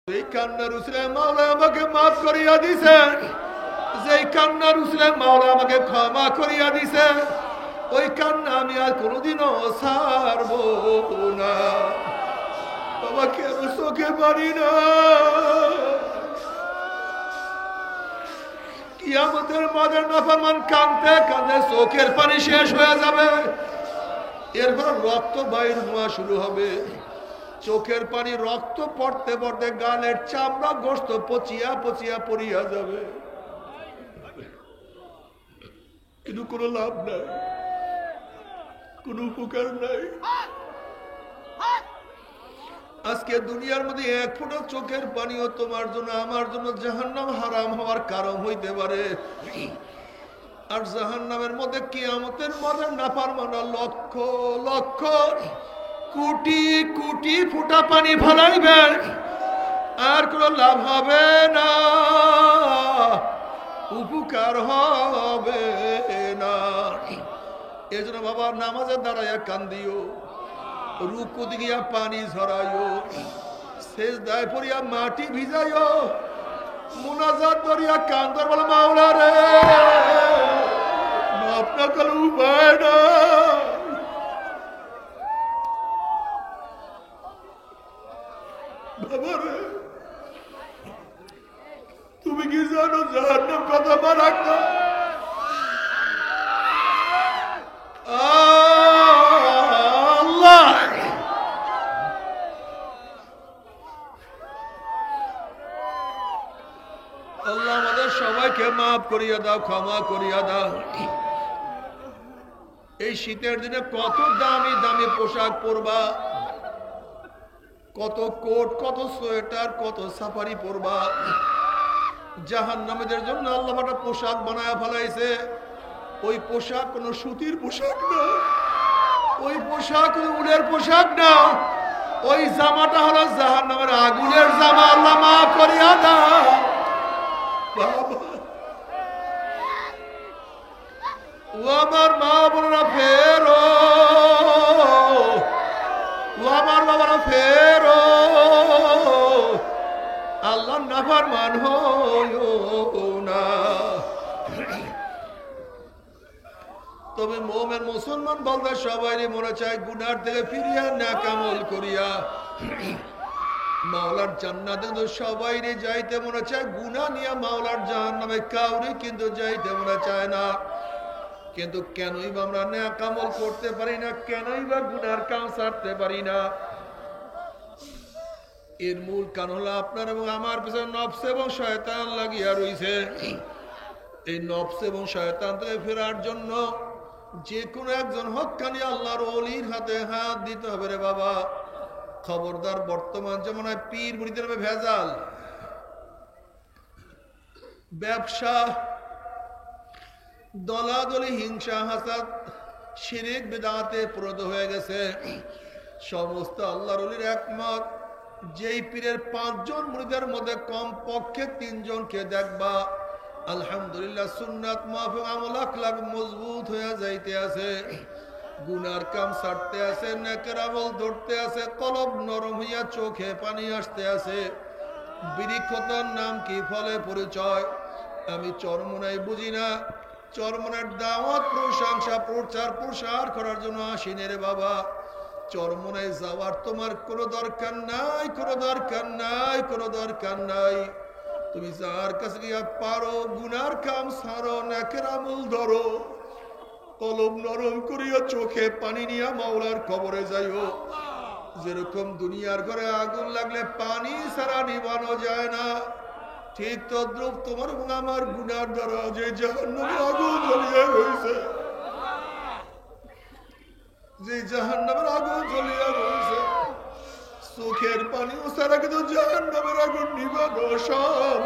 এই কান্নার উসলে মাওলা আমাকে মাফ করিয়া দিছে, যেই কান্নার উসলে মাওলা আমাকে ক্ষমা করিয়া দিছে, ওই কান্না আমি আর কোনোদিনও ছাড়ব না। বাবা কেন চোখে পারি না? কিয়ামতের মাঝে নাফরমান কাঁদতে কাঁদতে চোখের পানি শেষ হয়ে যাবে, এরপর রক্ত বাইর হওয়া শুরু হবে। চোখের পানি রক্ত পড়তে পড়তে গালের চামড়া গোস্ত পচিয়া পচিয়া পড়িয়া যাবে, কিন্তু কোনো লাভ নাই, কোনো উপকার নাই। আজকে দুনিয়ার মধ্যে এক ফোঁটা চোখের পানিও তোমার জন্য আমার জন্য জাহান্নাম হারাম হওয়ার কারণ হইতে পারে। আর জাহান্নামের মধ্যে কিয়ামতের মাঝে নাফরমানরা লক্ষ লক্ষ কোটি কোটি ফোঁটা পানি ফেলাইবে, আর কোনো লাভ হবে না, উপকার হবে না। এই জন্য বাবা নামাজে দাঁড়াইয়া কান্দিও, রুকু দিয়া পানি ঝরাইও, সেজদায় পড়িয়া মাটি ভিজাইও, মুনাজাত করিয়া কান্দর বলে মাওলা রে মাফ না করলে উপায় না। বাবা রে তুমি কি জানো জাহান্নাম কত মারাত্মক? আল্লাহ আল্লাহ আমাদের সবাইকে মাফ করিয়া দাও, ক্ষমা করিয়া দাও। এই শীতের দিনে কত দামি দামি পোশাক পরবা, কত কোট, কত সোয়েটার, কত সাফারি পরবা। জাহান্নামীদের জন্য আল্লাহ একটা পোশাক বানায় ফেলাইছে। ওই পোশাক কোনো সুতির পোশাক না, ওই পোশাক উলের পোশাক না, ওই জামাটা হলো জাহান্নামের আগুনের জামা। আল্লাহ মাফ করিয়া দাও। ও আমার মা বোনেরা ফেরো, ও আমার বাবারা ফেরো, আল্লাহ নাফরমান হইও না। তবে মুমিন মুসলমান বলতে সবাই মনে চায় গুনার থেকে ফিরিয়া নেক আমল করিয়া মাওলার জান্নাতে কিন্তু সবাই যাইতে মনে চায়, গুনাহ নিয়ে মাওলার জাহান্নামে কাউরে কিন্তু যাইতে মনে চায় না। কিন্তু কেনই বা আমরা নেক আমল করতে পারি না, কেনই বা গুনার কাজ ছাড়তে পারি না? এর মূল কারণ হলো আপনার এবং আমার পিছনে নফস এবং শয়তান লাগিয়া রইছে। এই নফস এবং শয়তান থেকে ফেরার জন্য যে কোনো একজন হক্কানি আল্লাহর ওলির হাতে হাত দিতে হবে রে বাবা। খবরদার, বর্তমান জামানায় পীর মুরিদের নামে ভেজাল, ব্যবসা, দলাদলি, হিংসা, হাসাদ, শিরক বিদআতে প্রদ হয়ে গেছে। সমস্ত আল্লাহর ওলির একমত, যেই পীরের 5 জন মুরিদের মধ্যে কম পক্ষে 3 জনকে দেখবা আলহামদুলিল্লাহ সুন্নাত মাফিক আমল আখলাক মজবুত হয়ে যাইতে আছে, গুনার কাম ছাড়তে আছে, নেকের আমল ধরতে আছে, কলব নরম হইয়া চোখে পানি আসতে আছে। বৃক্ষতার নাম কি, ফলে পরিচয়? আমি চরমনাই বুঝি না, চরমনের দাওয়াত, প্রশংসা, প্রচার প্রসার করার জন্য আসিনি রে বাবা। চরমনায় যাওয়ার তোমার কোনো দরকার নাই, কোনো দরকার নাই, কোনো দরকার নাই। তুমি যার কাছে গিয়া পারো গুনার কাম ছাড়ো, নেকের আমল ধরো, কলম নরম করিয়া চোখে পানি নিয়া মাওলার কবরে যাইও। যেরকম দুনিয়ার ঘরে আগুন লাগলে পানি ছাড়া নিবানো যায় না, ঠিক তদ্রুপ তোমার এবং আমার গুনার দ্বারা যে জাহান্নামে আগুন জ্বলিয়া রয়েছে, যে জাহান্নামের আগুন জ্বলিয়া রয়েছে, চোখের পানি ছাড়া কিন্তু জাহান্নামের আগুন নিবানো সম্ভব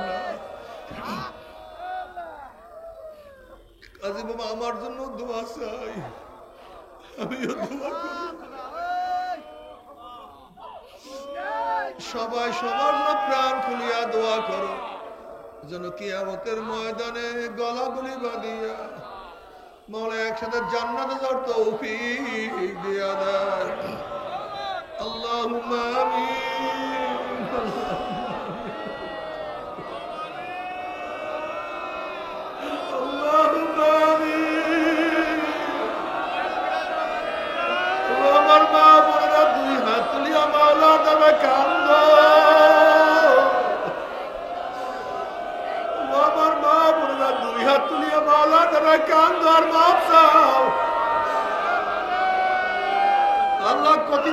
না। কাজী বাবা আমার জন্য দোয়া চাই, আমিও দোয়া করি। সবাই সবার জন্য প্রাণ খুলিয়া দোয়া করো যেন কিয়ামতের ময়দানে গলাগুলি বাঁধিয়া মাওলা একসাথে জান্নাতে যাওয়ার তৌফিক দিয়া দেয়। আল্লাহুম্মা আমিন।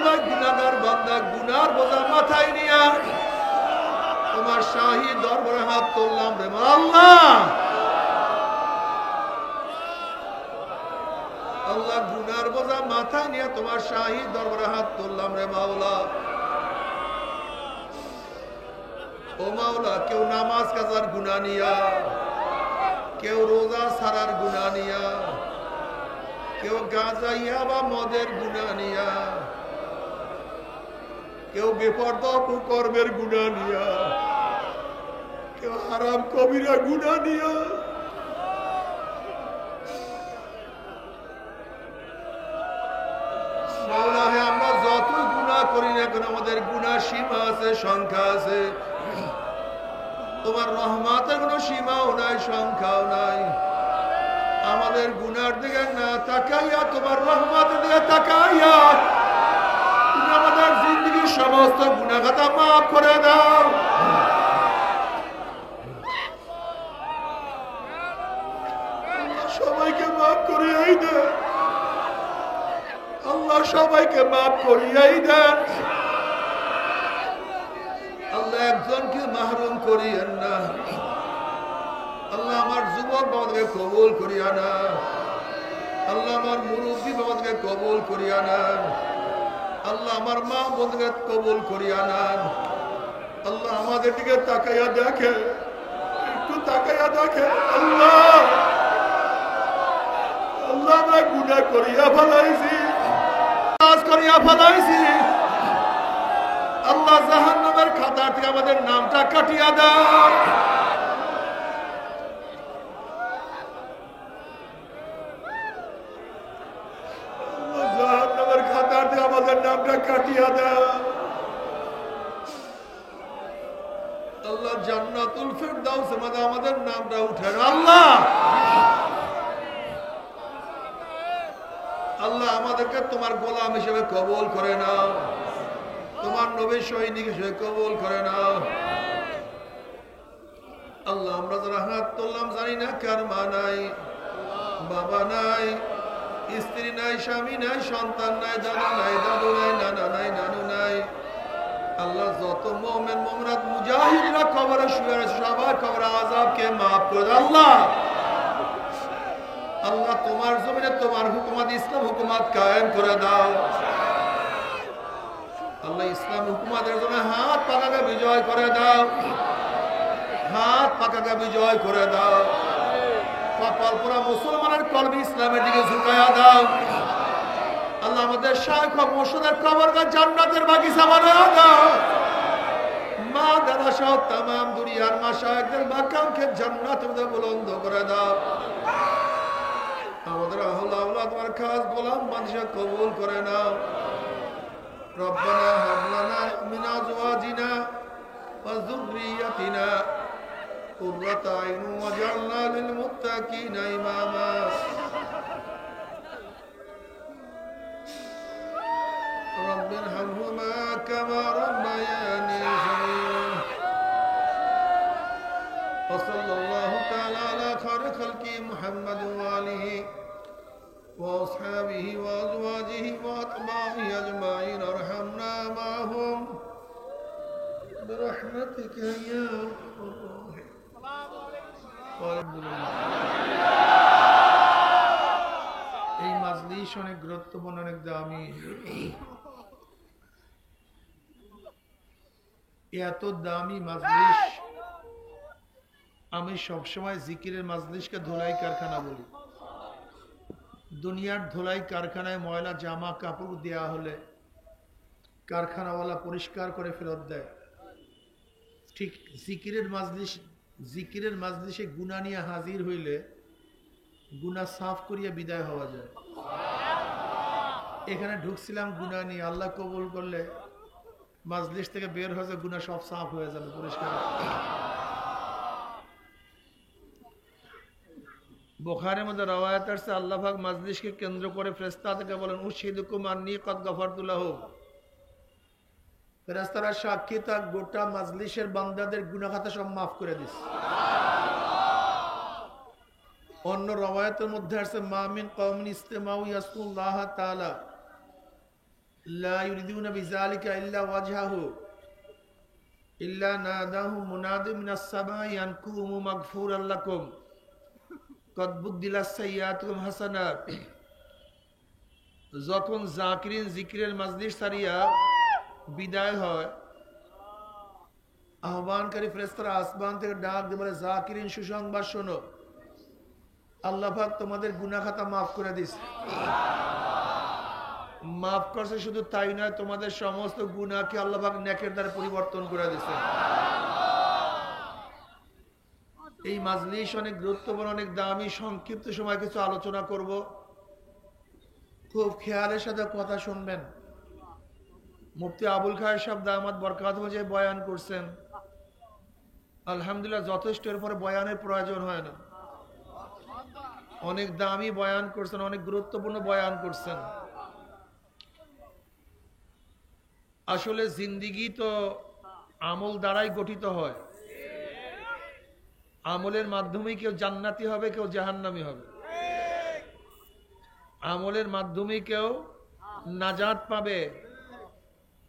আল্লাহ গুনাহগার বান্দা গুনার বোঝা মাথায় নিয়া তোমার শাহী দরবারে হাত তুললাম রে আল্লাহ। আল্লাহ গুনার বোঝা মাথায় নিয়ে তোমার শাহী দরবারে হাত তুললাম রে মাওলা। ও মাওলা, কেউ নামাজ কাজার গুনাহ নিয়া, কেউ রোজা ছাড়ার গুনাহ নিয়া, কেউ গাঁজা ইয়াবা মদের গুনাহ নিয়া, কেউ বেপরদা কুকর্মের গুনাহ নিয়া, কেউ হারাম কবিরা গুনাহ নিয়া, মাওলা হে আমরা যতই গুনাহ করি না কেন আমাদের গুনাহ সীমা আছে, সংখ্যা আছে। তোমার রহমতের কোনো সীমাও নাই, সংখ্যাও নাই। আমাদের গুনার দিকে না তাকাইয়া তোমার রহমতের দিকে তাকাইয়া তুমি আমাদের জিন্দগির সমস্ত গুনাহ খাতা মাফ করে দাও। সবাইকে মাফ করিয়াই দেন আল্লাহ, সবাইকে মাফ করিয়াই দেন আল্লাহ, একজনকে মাহরুম করিয়েন না আল্লাহ। আমার যুবক বাবাকে কবুল করিয়া না আল্লাহ, আমার মুরব্বী বাবাকে কবুল করিয়া নেন আল্লাহ, আমার মা বোনকে কবুল করিয়া নেন আল্লাহ। আমাদের দিকে তাকাইয়া দেখে, একটু তাকাইয়া দেখে আল্লাহ। আল্লাহ আমরা গুনাহ করিয়া ফেলাইছি, কাজ করিয়া ফেলাইছি আল্লাহ। জাহান্নামের খাতা থেকে আমাদের নামটা কাটিয়া দাও। জাহান্নামের খাতা থেকে আমাদের নামটা কাটিয়া দাও আল্লাহ। জান্নাতুল ফিরদাউসের মধ্যে আমাদের নামটা উঠে আল্লাহ। আল্লাহ আমাদেরকে তোমার গোলাম হিসেবে কবুল করে নাও, তোমার নবী সৈনিক হিসেবে কবুল করে নাও আল্লাহ। আমরা যারা হাত তুললাম জানি না কার মা নাই, বাবা নাই, স্ত্রী নাই, স্বামী নাই, সন্তান নাই, দাদা নাই, দাদু নাই, নানা নাই, নানু নাই আল্লাহ। যত মুমিন মুমিনাত মুজাহিদরা কবরে শুয়ে আছে সবার কবরে আযাবকে maaf করে দাও আল্লাহ। আল্লাহ তোমার জমিনে তোমার হুকুমত ইসলাম হুকুমত কায়েম করে দাও আল্লাহ। ইসলাম হুকুমতের জন্য হাত পাকাকে বিজয় করে দাও, হাত পাকাকে বিজয় করে দাও। কপাল পুরা মুসলমানের কলবি ইসলামের দিকে ঝুঁকায়া দাও আল্লাহ। আমাদের শাইখ ও মুর্শিদের কবরকে জান্নাতের বাগিচা বানায়া দাও। মা দাদা সহ तमाम দুনিয়ার মাশায়েখদের মাকামকে জান্নাতের মধ্যে বুলন্দ করে দাও। আমাদের আহলে আওলাদ তোমার খাস গোলাম বান্দা কবুল করে নাও। রব্বানা হাব লানা মিন আজওয়াজিনা ওয়া যুররিয়াতিনা কুররাতা আইনুন ওয়াজআলনা লিল মুত্তাকিনা ইমামা। রব্বিরহামহুমা কামা রাব্বায়ানি সগীরা। ওয়া সাল্লাল্লাহু তাআলা আলা খায়রি খালকি মুহাম্মাদ ওয়া আলিহি ওয়া আসহাবিহি ওয়া আজওয়াজিহি ওয়া আতবাইহি আজমাইন। আরহামনা মাহুম বিরহমাতিকা ইয়া এই মাজলিস অনেক গুরুত্বপূর্ণ, অনেক দামি। এত দামি মাজলিস আমি সবসময় জিকিরের মাজলিসকে ধুলাই কারখানা বলি। দুনিয়ার ধুলাই কারখানায় ময়লা জামা কাপড় দেয়া হলে কারখানাওয়ালা পরিষ্কার করে ফেরত দেয়, ঠিক জিকিরের মাজলিসে গুনাহ নিয়ে হাজির হইলে গুনাহ সাফ করিয়া বিদায় হওয়া যায়। এখানে ঢুকছিলাম গুনাহ নিয়ে, আল্লাহ কবুল করলে মাজলিস থেকে বের হয়ে যায় গুনাহ সব সাফ হয়ে যাবে, পরিষ্কার। বুখারীর মধ্যে রওয়ায়াত আছে আল্লাহ পাক মাজলিসকে কেন্দ্র করে ফেরেশতা থেকে বলেন উশহিদুকুম আন্নী কদ গফারতু লাহু। ফেরেশতারা সাক্ষী থাক গোটা মাজলিসের বান্দাদের গুনাহ খাতা সব maaf করে দিয়েছে। অন্য রওয়ায়াতের মধ্যে আছে মা মিন কওমিন ইসতামাউ ইয়াসকুল্লাহ তাআলা লা ইউরিদুনা বিযালিকা ইল্লা ওয়াজহাহু ইল্লা নাদাহু মুনাদি মিনাস সামাই আন কুমু মাগফুরাল লাকুম কদ বুদ্দিলাস সাইয়্যাতুকুম হাসানাত। যখন জাকিরিন জিকিরের মাজলিস সারিয়া বিদায় হয়, আহ্বানকারী ফেরেশতারা আসমান থেকে ডাক দিয়ে বলে, জাকিরিন সুসংবাদ শোনো, আল্লাহ পাক তোমাদের গুনাহ খাতা মাফ করে দিয়েছে। মাফ করছে শুধু তাই নয়, তোমাদের সমস্ত গুনাহকে আল্লাহ পাক নেকের দ্বারা পরিবর্তন করে দিয়েছে। এই মাজলিস অনেক গুরুত্বপূর্ণ, অনেক দামি। সংক্ষিপ্ত সময় কিছু আলোচনা করব, খুব খেয়ালের সাথে কথা শুনবেন। মুফতি আবুল খায়ের সাহেব দামাত বরকাতুহু যে বয়ান করছেন, আলহামদুলিল্লাহ যথেষ্ট। এরপরে বয়ানের প্রয়োজন হয় না। অনেক দামি বয়ান করছেন, অনেক গুরুত্বপূর্ণ বয়ান করছেন। আসলে জিন্দিগি তো আমল দ্বারাই গঠিত হয়। আমলের মাধ্যমে কেউ জান্নাতি হবে, কেউ জাহান্নামী হবে। আমলের মাধ্যমে কেউ নাজাত পাবে,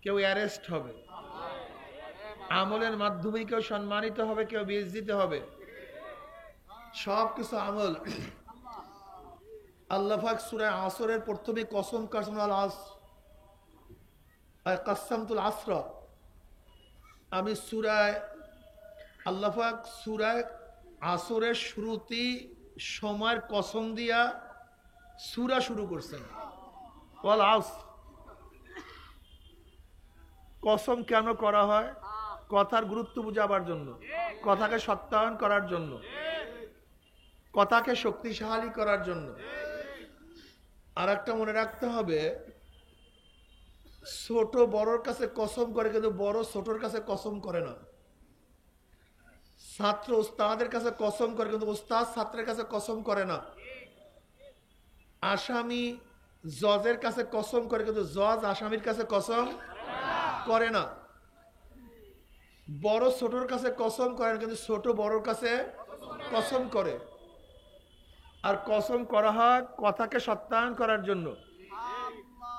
কেউ অ্যারেস্ট হবে। আমলের মাধ্যমে কেউ সম্মানিত হবে, কেউ বেইজ্জত হবে। সব কিছু আমল। আল্লাহ পাক সূরা আসরের প্রথমে কসম কাসম আল আসর, কাসামতুল আসর। আমি সূরায় আল্লাহ পাক সূরায় আসরের শুরুতে সময়ের কসম দিয়া সূরা শুরু করছেন। ওয়াল আসর। কসম কেন করা হয়? কথার গুরুত্ব বুঝাবার জন্য, কথাকে সত্যায়ন করার জন্য, কথাকে শক্তিশালী করার জন্য। আর একটা মনে রাখতে হবে, ছোট বড়র কাছে কসম করে, কিন্তু বড় ছোটর কাছে কসম করে না। ছাত্র উস্তাদের কাছে কসম করে, কিন্তু উস্তাদ ছাত্রের কাছে কসম করে না। আসামি জজের কাছে কসম করে, কিন্তু জজ আসামির কাছে কসম করে না। বড় ছোটর কাছে কসম করে না, কিন্তু ছোট বড়র কাছে কসম করে। আর কসম করা হয় কথাকে সত্যায়ন করার জন্য।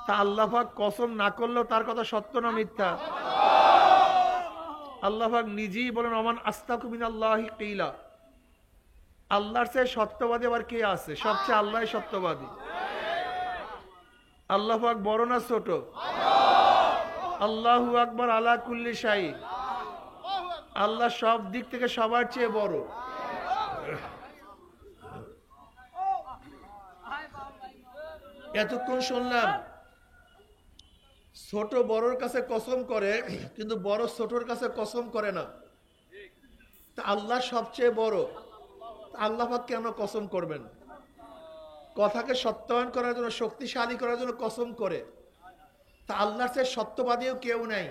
তা আল্লাহ পাক কসম না করলেও তার কথা সত্য না মিথ্যা? আল্লাহ পাক নিজেই বলেন, ওমান আস্তাকু মিনাল্লাহি কিলা। আল্লাহর চেয়ে সত্যবাদী আবার কে আছে? সবচেয়ে আল্লাহই সত্যবাদী। আল্লাহ পাক বড় না ছোট? আল্লাহু আকবার আলা কুল্লি শাইইন। আল্লাহ সব দিক থেকে সবার চেয়ে বড়। এতক্ষণ শুনলাম ছোট বড়র কাছে কসম করে, কিন্তু বড় ছোটর কাছে কসম করে না। তা আল্লাহ সবচেয়ে বড়, আল্লাহ পাক কেন কসম করবেন? কথাকে সত্যায়ন করার জন্য, শক্তিশালী করার জন্য কসম করে। তা আল্লাহর চেয়ে সত্যবাদীও কেউ নাই,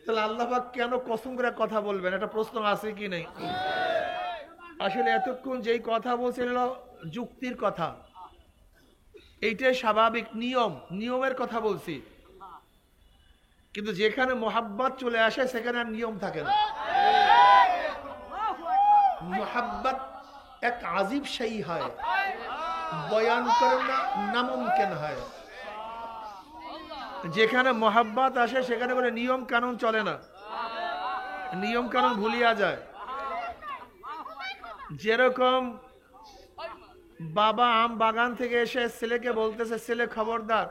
তাহলে আল্লাহ পাক কেন কসম করে কথা বলবেন? একটা প্রশ্ন আছে কি নেই? আসলে এতক্ষণ যেই কথা বলছিল যুক্তির কথা, এইটাই স্বাভাবিক নিয়ম, নিয়মের কথা বলছি। কিন্তু যেখানে মোহাব্বত চলে আসে সেখানে আর নিয়ম থাকে না। মোহাব্বত এক আজিব শাই হয়, বয়ান করনা নামুমকিন হয়। যেখানে মোহাব্বত আসে সেখানে কোনো নিয়ম কানুন চলে না, নিয়ম কানুন ভুলিয়া যায়। যেরকম বাবা আম বাগান থেকে এসে ছেলেকে বলতেছে, ছেলে খবরদার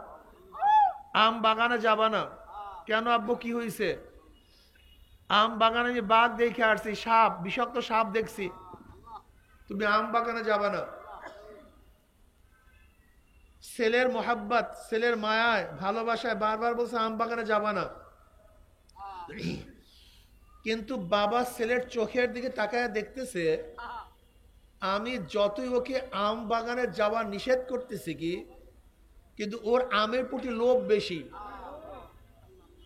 আম বাগানে যাবা না। কেন আব্বু, কি হয়েছে? আম বাগানে বাঘ দেখে আসছি, সাপ, বিষাক্ত সাপ দেখছি, তুমি আম বাগানে যাবা না। ছেলের মোহাব্বত, ছেলের মায়ায়, ভালোবাসায় বারবার বলছে আম বাগানে যাবা না। কিন্তু বাবা ছেলের চোখের দিকে তাকায় দেখতেছে, আমি যতই ওকে আম বাগানে যাওয়া নিষেধ করতেছি কি, কিন্তু ওর আমের প্রতি লোভ বেশি,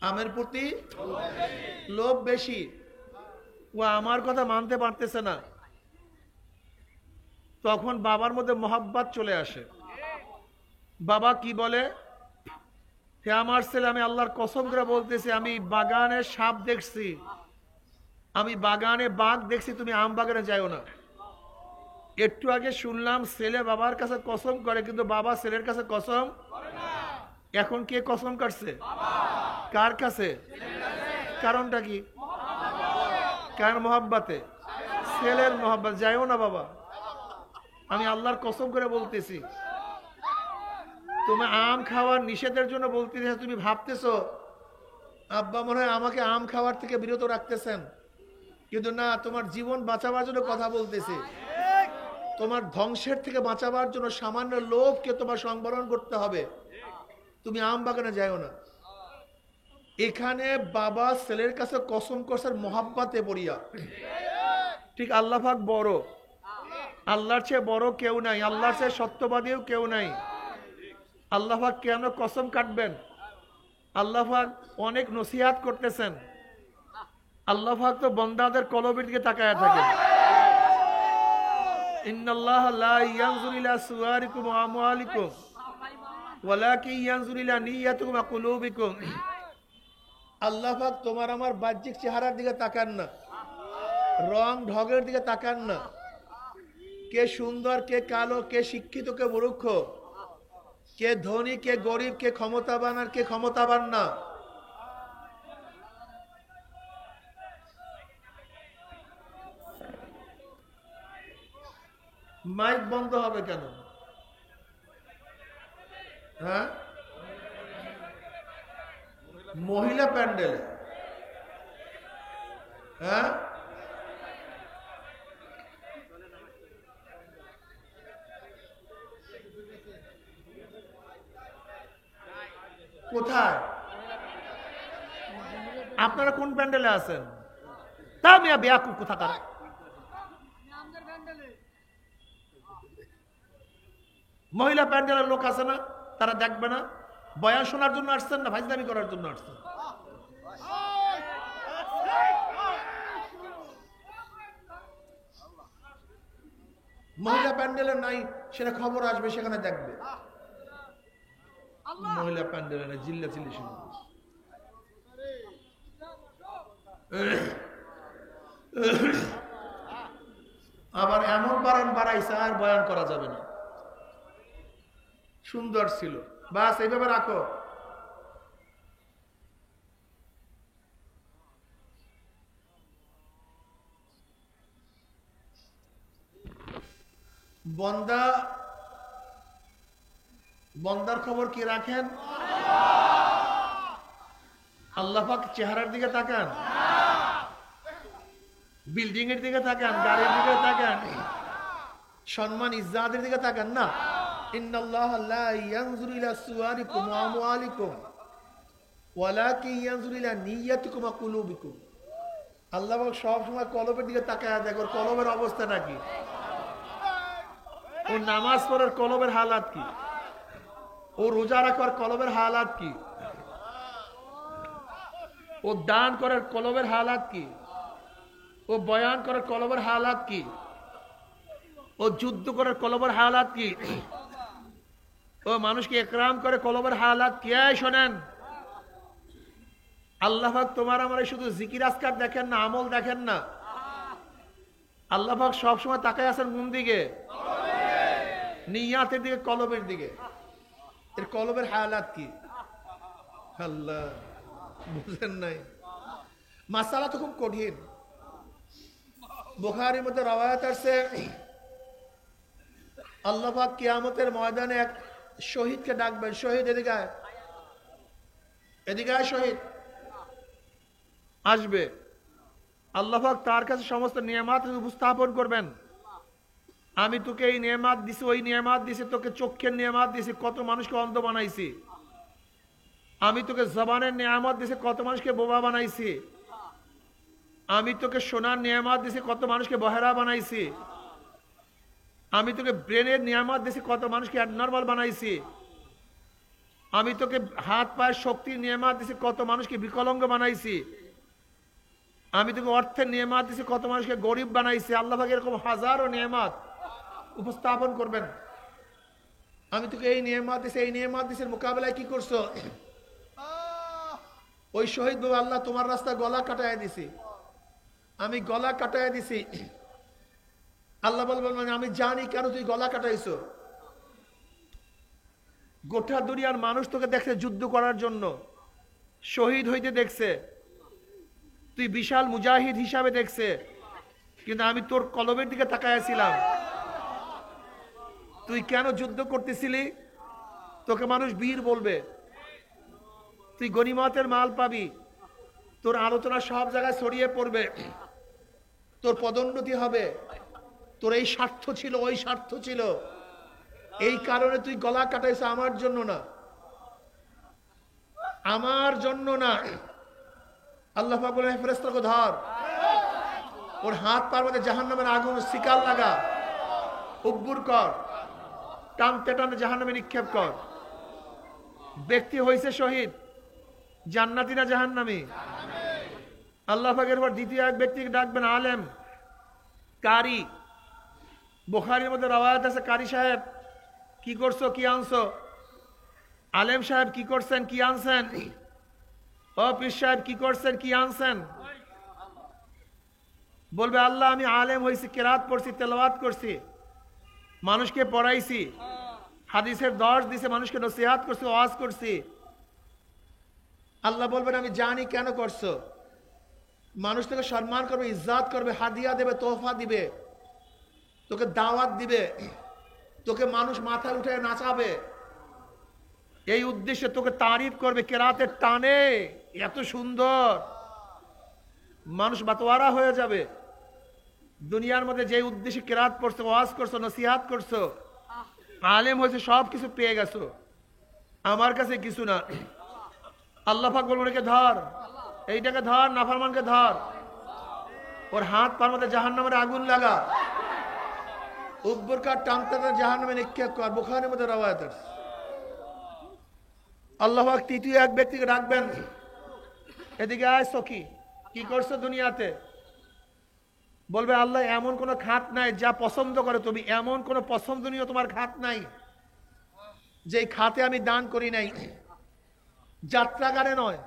আমের প্রতি লোভ বেশি। ও আমার কথা মানতে পারতেছে না। তখন বাবার মধ্যে মোহাব্বত চলে আসে। বাবা কি বলে, হে আমার ছেলে, আমি আল্লাহর কসম করে বলতেছি, আমি বাগানে সাপ দেখছি, আমি বাগানে বাঘ দেখছি, তুমি আম বাগানে যাও না। একটু আগে শুনলাম ছেলে বাবার কাছে কসম করে, কিন্তু বাবা ছেলের কাছে কসম। এখন কে কসম কাটছে? কার কাছে? কারণটা কি? কার মহাব্বাতে? ছেলের মহাব্বত। যাইও না বাবা, আমি আল্লাহর কসম করে বলতেছি, তুমি আম খাওয়ার নিষেধের জন্য বলতেছ, তুমি ভাবতেছো আব্বা মনে হয় আমাকে আম খাওয়ার থেকে বিরত রাখতেছেন, কিন্তু না, তোমার জীবন বাঁচাবার জন্য কথা বলতেছি। তোমার ধ্বংসের থেকে বাঁচাবার জন্য সামান্য লোভকে তোমার সংবরণ করতে হবে। তুমি আম বাগানে যাও না। এখানে বাবা ছেলের কাছে কসম করছে মহাব্বাতে পড়িয়া। ঠিক আল্লাহ পাক বড়, আল্লাহর চেয়ে বড় কেউ নাই, আল্লাহর চেয়ে সত্যবাদীও কেউ নাই। আল্লাহ পাক কেন কসম কাটবেন? আল্লাহ পাক অনেক নসিহাত করতেছেন। আল্লাহ পাক তো বান্দাদের কলবের দিকে তাকায় থাকে। ইন্নাল্লাহা লা ইয়ানজুরু ইলা সুওয়ারিকুম ওয়া আমওয়ালিকুম ওয়ালাকিন ইয়ানজুরু ইলা নিয়াতিকুম ওয়া কুলুবিকুম। আল্লাহ পাক তোমার আমার বাহ্যিক চেহারার দিকে তাকান না, রং ঢঙের দিকে তাকান না, কে সুন্দর কে কালো, কে শিক্ষিত কে মূর্খ, কে ধনী কে গরিব, কে ক্ষমতাবান আর কে ক্ষমতাবান না। মাইক বন্ধ হবে কেন? হ্যাঁ, মহিলা প্যান্ডেলে। হ্যাঁ, কোথায়? আপনারা কোন প্যান্ডেলে আছেন? তা মিয়া বেয়াকুব কোথাকার। মহিলা প্যান্ডেলের লোক আছে না, তারা দেখবে না? বয়ান শোনার জন্য আসছেন না ফাজলামি করার জন্য আসছেন? মহিলা প্যান্ডেলে নাই, সেটা খবর আসবে, সেখানে দেখবে। মহিলা প্যান্ডেলে নাই, জিল্লা চিল্লি শুনবে। আবার এমন বারান বাড়াইছে আর বয়ান করা যাবে না। সুন্দর ছিল, বাস এইভাবে রাখো। বন্দার খবর কি রাখেন? আল্লাহ পাক চেহারার দিকে তাকান, বিল্ডিং এর দিকে তাকান, গাড়ির দিকে তাকান, সম্মান ইজ্জাতের দিকে তাকান না। ইন্নাল্লাহা লা ইয়ানজুরু ইলা সুওয়ারিকুম ওয়া আমওয়ালিকুম ওয়ালাকিন ইয়ানজুরু ইলা নিয়াতিকুম ওয়া কুলুবিকুম। আল্লাহ পাক সব সময় কলবের দিকে তাকায় দেখো, কলবের অবস্থাটা কি। ও নামাজ পড়ার কলবের হালাত কি, ও রোজা রাখার কলবের হালাত কি, ও দান করার কলবের হালাত কি, ও বয়ান করার কলবের হালাত কি, ও যুদ্ধ করার কলবের হালাত কি, ও মানুষকে একরাম করে কলবের হালাত কি। শোনেন, আল্লাহ পাক তোমার আমার শুধু জিকির আজকার দেখেন না, আমল দেখেন না। আল্লাহ পাক সবসময় তাকায় আছেন কোন দিকে? নিয়াতের দিকে, কলবের দিকে। এর কলবের হালাত কি? আল্লাহ বুঝেন নাই? মাসালা তো খুব কঠিন। বুখারীর মধ্যে রওয়ায়াত আছে, আল্লাহ পাক কিয়ামতের ময়দানে এক শহীদকে ডাকবেন, শহীদ এদিকে আয়, এদিকে আয়, শহীদ আসবে। আল্লাহ পাক তার কাছে সমস্ত নিয়ামত উপস্থাপন করবেন। আমি তোকে এই নিয়ামত দিছি, ওই নিয়ামত দিছি, তোকে চোখের নিয়ামত দিছি, কত মানুষকে অন্ধ বানাইছি। আমি তোকে জবানের নিয়ামত দিছি, কত মানুষকে বোবা বানাইছি। আমি তোকে সোনার নিয়ামত দিছি, কত মানুষকে বহেরা বানাইছি। আমি তোকে ব্রেনের নিয়ামত দিছি, কত মানুষকে অ্যাবনর্মাল বানাইছি। আমি তোকে হাত পায়ের শক্তির নিয়ামত দিছি, কত মানুষকে বিকলাঙ্গ বানাইছি। আমি তোকে অর্থের নিয়ামত দিছি, কত মানুষকে গরিব বানাইছি। আল্লাহ পাক এরকম হাজারো নিয়ামত উপস্থাপন করবেন। আমি তোকে এই নিয়ামত দিছি, এই নিয়ামত দিছি, মোকাবেলায় কি করছো? ওই শহীদ বাবা, আল্লাহ তোমার রাস্তা গলা কাটায় দিছি, আমি গলা কাটায় দিছি। আল্লাহ বলবেন, মানে আমি জানি কেন তুই গলা কাটাইছো। গোটা দুনিয়ার মানুষ তোকে দেখছে যুদ্ধ করার জন্য, শহীদ হইতে দেখছে, তুই বিশাল মুজাহিদ হিসাবে দেখছে, কিন্তু আমি তোর কলমের দিকে তাকাইছিলাম। তুই কেন যুদ্ধ করতেছিলি? তোকে মানুষ বীর বলবে, তুই গনিমতের মাল পাবি, তোর আলোচনা সব জায়গায় ছড়িয়ে পড়বে, তোর পদোন্নতি হবে, তোর এই স্বার্থ ছিল, ওই স্বার্থ ছিল, এই কারণে তুই গলা কাটাইছ। আমার জন্য না, আমার জন্য না। আল্লাহ পাক বলেন, ফেরেশতাকে ধর, ওর হাত পার মধ্যে জাহান্নামের আগুন শিকাল লাগা, উব্বুর কর, টানতে টানতে জাহান্নামে নিক্ষেপ কর। ব্যক্তি হয়েছে শহীদ, জান্নাতি না জাহান্নামী? আল্লাহ পাকের পর দ্বিতীয় এক ব্যক্তিকে ডাকবেন আলেম, কারি। বুখারীর মধ্যে রওয়ায়াত আছে, কারি সাহেব কি করছো, কি আনছো? আলেম সাহেব কি করছেন, কি আনছেন? ও পীর সাহেব কি করছেন, কি আনছেন? বলবে, আল্লাহ আমি আলেম হয়েছি, কেরাত পড়ছি, তেলাওয়াত করছি, মানুষকে পড়াইছি, হাদিসের দর্শ দিছে, মানুষকে নসিহত করছি, ওয়াজ করছি। আল্লাহ বলবেন, আমি জানি কেন করছো। মানুষ তোকে সম্মান করবে, ইজ্জত করবে, হাদিয়া দেবে, তোহফা দিবে, তোকে দাওয়াত দিবে, তোকে মানুষ মাথায় উঠে নাচাবে, এই উদ্দেশ্যে তোকে তারিফ করবে কেরাতের টানে, এত সুন্দর। মানুষ বাতোয়ারা হয়ে যাবে। দুনিয়ার মধ্যে যে উদ্দেশ্যে কেরাত পড়ছো, ওয়াজ করছো, নসিহাত করছো, আলেম হয়েছে, সব কিছু পেয়ে গেছো, আমার কাছে কিছু না। আল্লাহ পাক বলবেন, একে ধর, এইটাকে ধর, নাফরমানকে ধর, ওর হাত পার মধ্যে জাহান্নামের আগুন লাগা, উব্বুর কার টানতে জাহান্নামে নিক্ষেপ কর। বুখারীর মধ্যে রওয়ায়াত আছে। আল্লাহ পাক তৃতীয় এক ব্যক্তিকে ডাকবেন, এদিকে আয় সখী, কি করছো দুনিয়াতে? বলবে, আল্লাহ এমন কোন খাত নাই যা পছন্দ করে তুমি, এমন কোন পছন্দনীয় তোমার খাত নাই যেই খাতে আমি দান করি নাই। যাত্রাগারে নয়,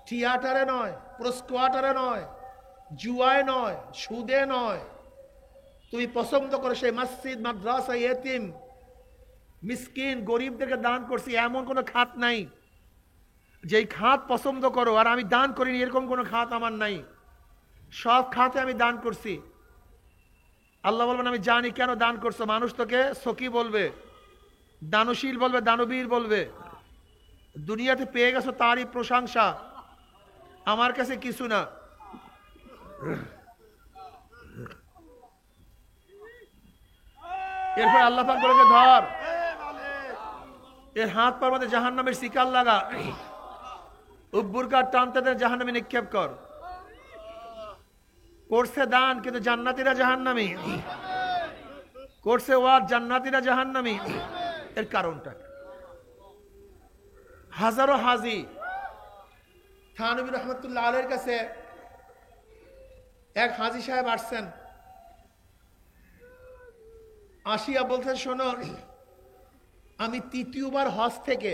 থিয়েটারে নয়, প্রস্কোয়াটারে নয়, জুয়ায় নয়, সুদে নয়, তুমি পছন্দ করো সেই মসজিদ, মাদ্রাসা, ইয়েতিম, মিসকিন, গরিবদেরকে দান করছি, এমন কোনো খাত নাই যেই খাত পছন্দ করো আর আমি দান করিনি, এরকম কোনো খাত আমার নাই। সব খাতে আমি দান করছি। আল্লাহ বলবেন, আমি জানি কেন দান করছো। মানুষ তোকে সখী বলবে, দানশীল বলবে, দানবীর বলবে, দুনিয়াতে পেয়ে গেছো তারই প্রশংসা, আমার কাছে কিছু না। এরপর আল্লাহ পাক বলে, ধর, এর হাত পার মধ্যে জাহান্নামের শিকাল লাগা, উব্বুর কার টানতে জাহান্নামে নিক্ষেপ কর। করছে দান, কিন্তু জান্নাতীরা জাহান্নামী। করছে ওয়াজ, জান্নাতীরা জাহান্নামী। এর কারণটা হাজারো হাজি থানবী রহমতুল্লাহ আলাইহির কাছে এক হাজি সাহেব আসছেন, আসিয়া বলছেন, শোনো, আমি তৃতীয়বার হজ থেকে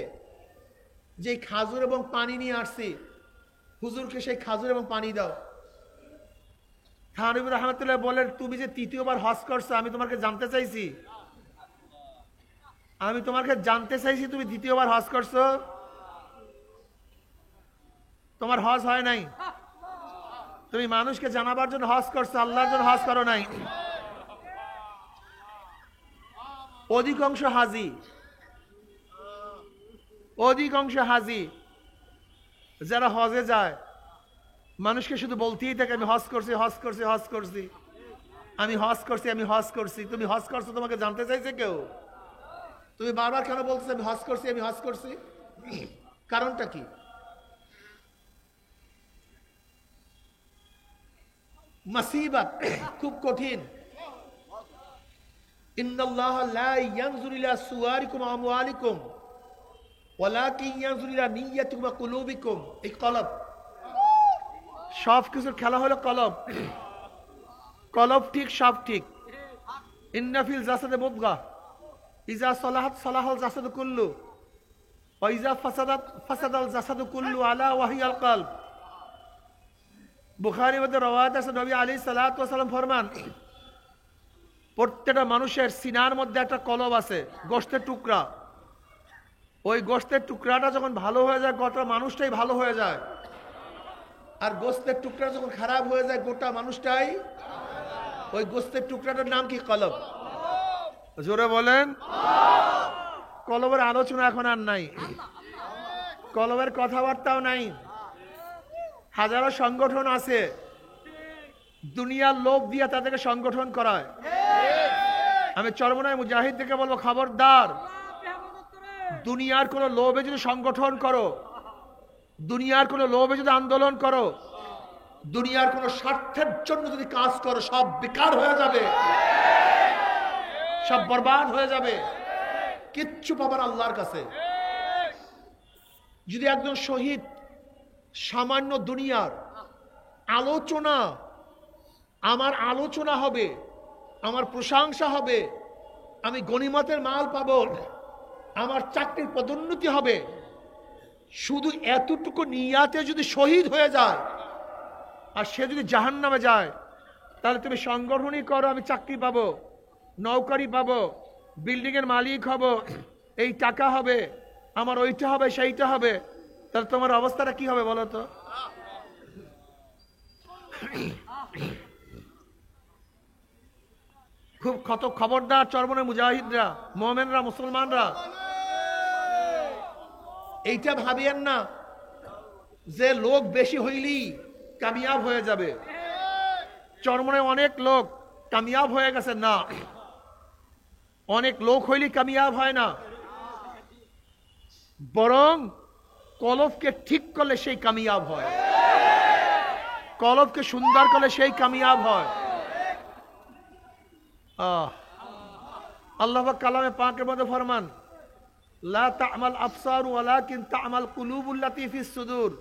যে খাজুর এবং পানি নিয়ে আসছি, হুজুরকে সেই খাজুর এবং পানি দাও। থানবী রহমতুল্লাহ বলেন, তুমি যে তৃতীয়বার হজ করছো, আমি তোমাকে জানতে চাইছি, আমি তোমাকে জানতে চাইছি তুমি দ্বিতীয়বার হজ করছো, তোমার হজ হয় নাই, তুমি মানুষকে জানাবার জন্য হজ করছো, আল্লাহর জন্য হজ করো নাই। অধিকাংশ হাজি যারা হজে যায়, মানুষকে শুধু বলতেই থাকে, আমি হজ করছি, হজ করছি, হজ করছি, আমি হজ করছি, আমি হজ করছি। তুমি হজ করছো, তোমাকে জানতে চাইছে কেউ? তুমি বারবার কেন বলছো আমি হজ করছি, আমি হজ করছি? কারণটা কি? মুসিবত খুব কঠিন। ইন্নাল্লাহ লা ইয়ানজুরু ইলা সুওয়ারিকুম ওয়া আমওয়ালিকুম ওয়ালাকিন ইয়ানজুরু ইলা নিয়্যাতিকুম ওয়া কুলুবিকুম। এই কলব, সব কিছুর খেলা হলো কলব। কলব ঠিক, সব ঠিক। ইন্না ফিল জাসাদি মুদগা ইজা সালাহাত সালাহাল জাসাদু কুল্লু ওয়া ইজা ফাসাদাত ফাসাদাল জাসাদু কুল্লু আলা ওয়া হিয়াল কলব। বুখারীর মধ্যে রওয়ায়াত আছে, নবী আলাইহিস সালাতু ওয়াস সালাম ফরমান, প্রত্যেকটা মানুষের সিনার মধ্যে একটা কলব আছে, গোশতের টুকরা। ওই গোস্তের টুকরাটা যখন ভালো হয়ে যায় গোটা মানুষটাই ভালো হয়ে যায়, আর গোস্তের টুকরা যখন খারাপ হয়ে যায় গোটা মানুষটাই। ওই গোস্তের টুকরাটার নাম কি? কলব। জোরে বলেন। কলবের আলোচনা এখন আর নাই, কলবের কথাবার্তাও নাই। হাজারো সংগঠন আছে, দুনিয়ার লোভ দিয়ে তাদেরকে সংগঠন করায়। আমি চরমনায় মুজাহিদ থেকে বলবো, খবরদার, দুনিয়ার কোন লোভে যদি সংগঠন করো, দুনিয়ার কোন লোভে যদি আন্দোলন করো, দুনিয়ার কোন স্বার্থের জন্য যদি কাজ করো, সব বেকার হয়ে যাবে, সব বরবাদ হয়ে যাবে, কিচ্ছু পাবার আল্লাহর কাছে। যদি একজন শহীদ সামান্য দুনিয়ার আলোচনা, আমার আলোচনা হবে, আমার প্রশংসা হবে, আমি গনিমতের মাল পাবো, আমার চাকরির পদোন্নতি হবে, শুধু এতটুকু নিয়াতে যদি শহীদ হয়ে যায় আর সে যদি জাহান্নামে যায়, তাহলে তুমি সংগঠনই করো, আমি চাকরি পাবো, নৌকারি পাবো, বিল্ডিং এর মালিক হব, এই টাকা হবে, আমার ওইটা হবে, সেইটা হবে, তাহলে তোমার অবস্থাটা কি হবে বলো তো? খুব কত খবরদার চরমনে মুজাহিদরা, মোমেনরা, মুসলমানরা, এইটা ভাবিয়েন না যে লোক বেশি হইলেই কামিয়াব হয়ে যাবে। চরমনে অনেক লোক কামিয়াব হয়ে গেছে না, অনেক লোক হইলেই কামিয়াব হয় না, বরং কলবকে ঠিক করলে সেই কামিয়াব হয়, কলবকে সুন্দর করলে সেই কামিয়াব হয়। আল্লাহ কালামে পাকের মধ্যে ফরমান, লা তা'মাল আবসার ওয়ালাকিন তা'মাল কুলুবুল্লাতী ফিস সুদূর।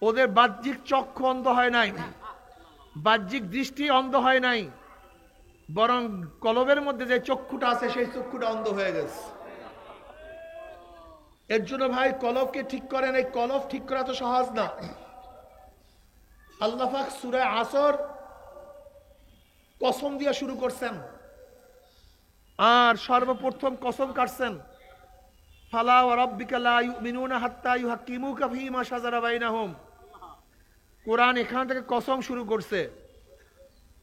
ওদের বাহ্যিক চক্ষু অন্ধ হয় নাই, বাহ্যিক দৃষ্টি অন্ধ হয় নাই, বরং কলবের মধ্যে যে চক্ষুটা আছে সেই চক্ষুটা অন্ধ হয়ে গেছে। এর জন্য ভাই কলবকে ঠিক করেন। এই কলব ঠিক করা তো সহজ না। আল্লাহ পাক সূরা আসর কসম দিয়ে শুরু করছেন, আর সর্বপ্রথম কসম কাটছেন, ফালা ওয়া রাব্বিকা লা ইউমিনুনা হাত্তা ইউহাক্কিমুকা ফীমা শাজারা বাইনাহুম। কোরআন এখান থেকে কসম শুরু করছে,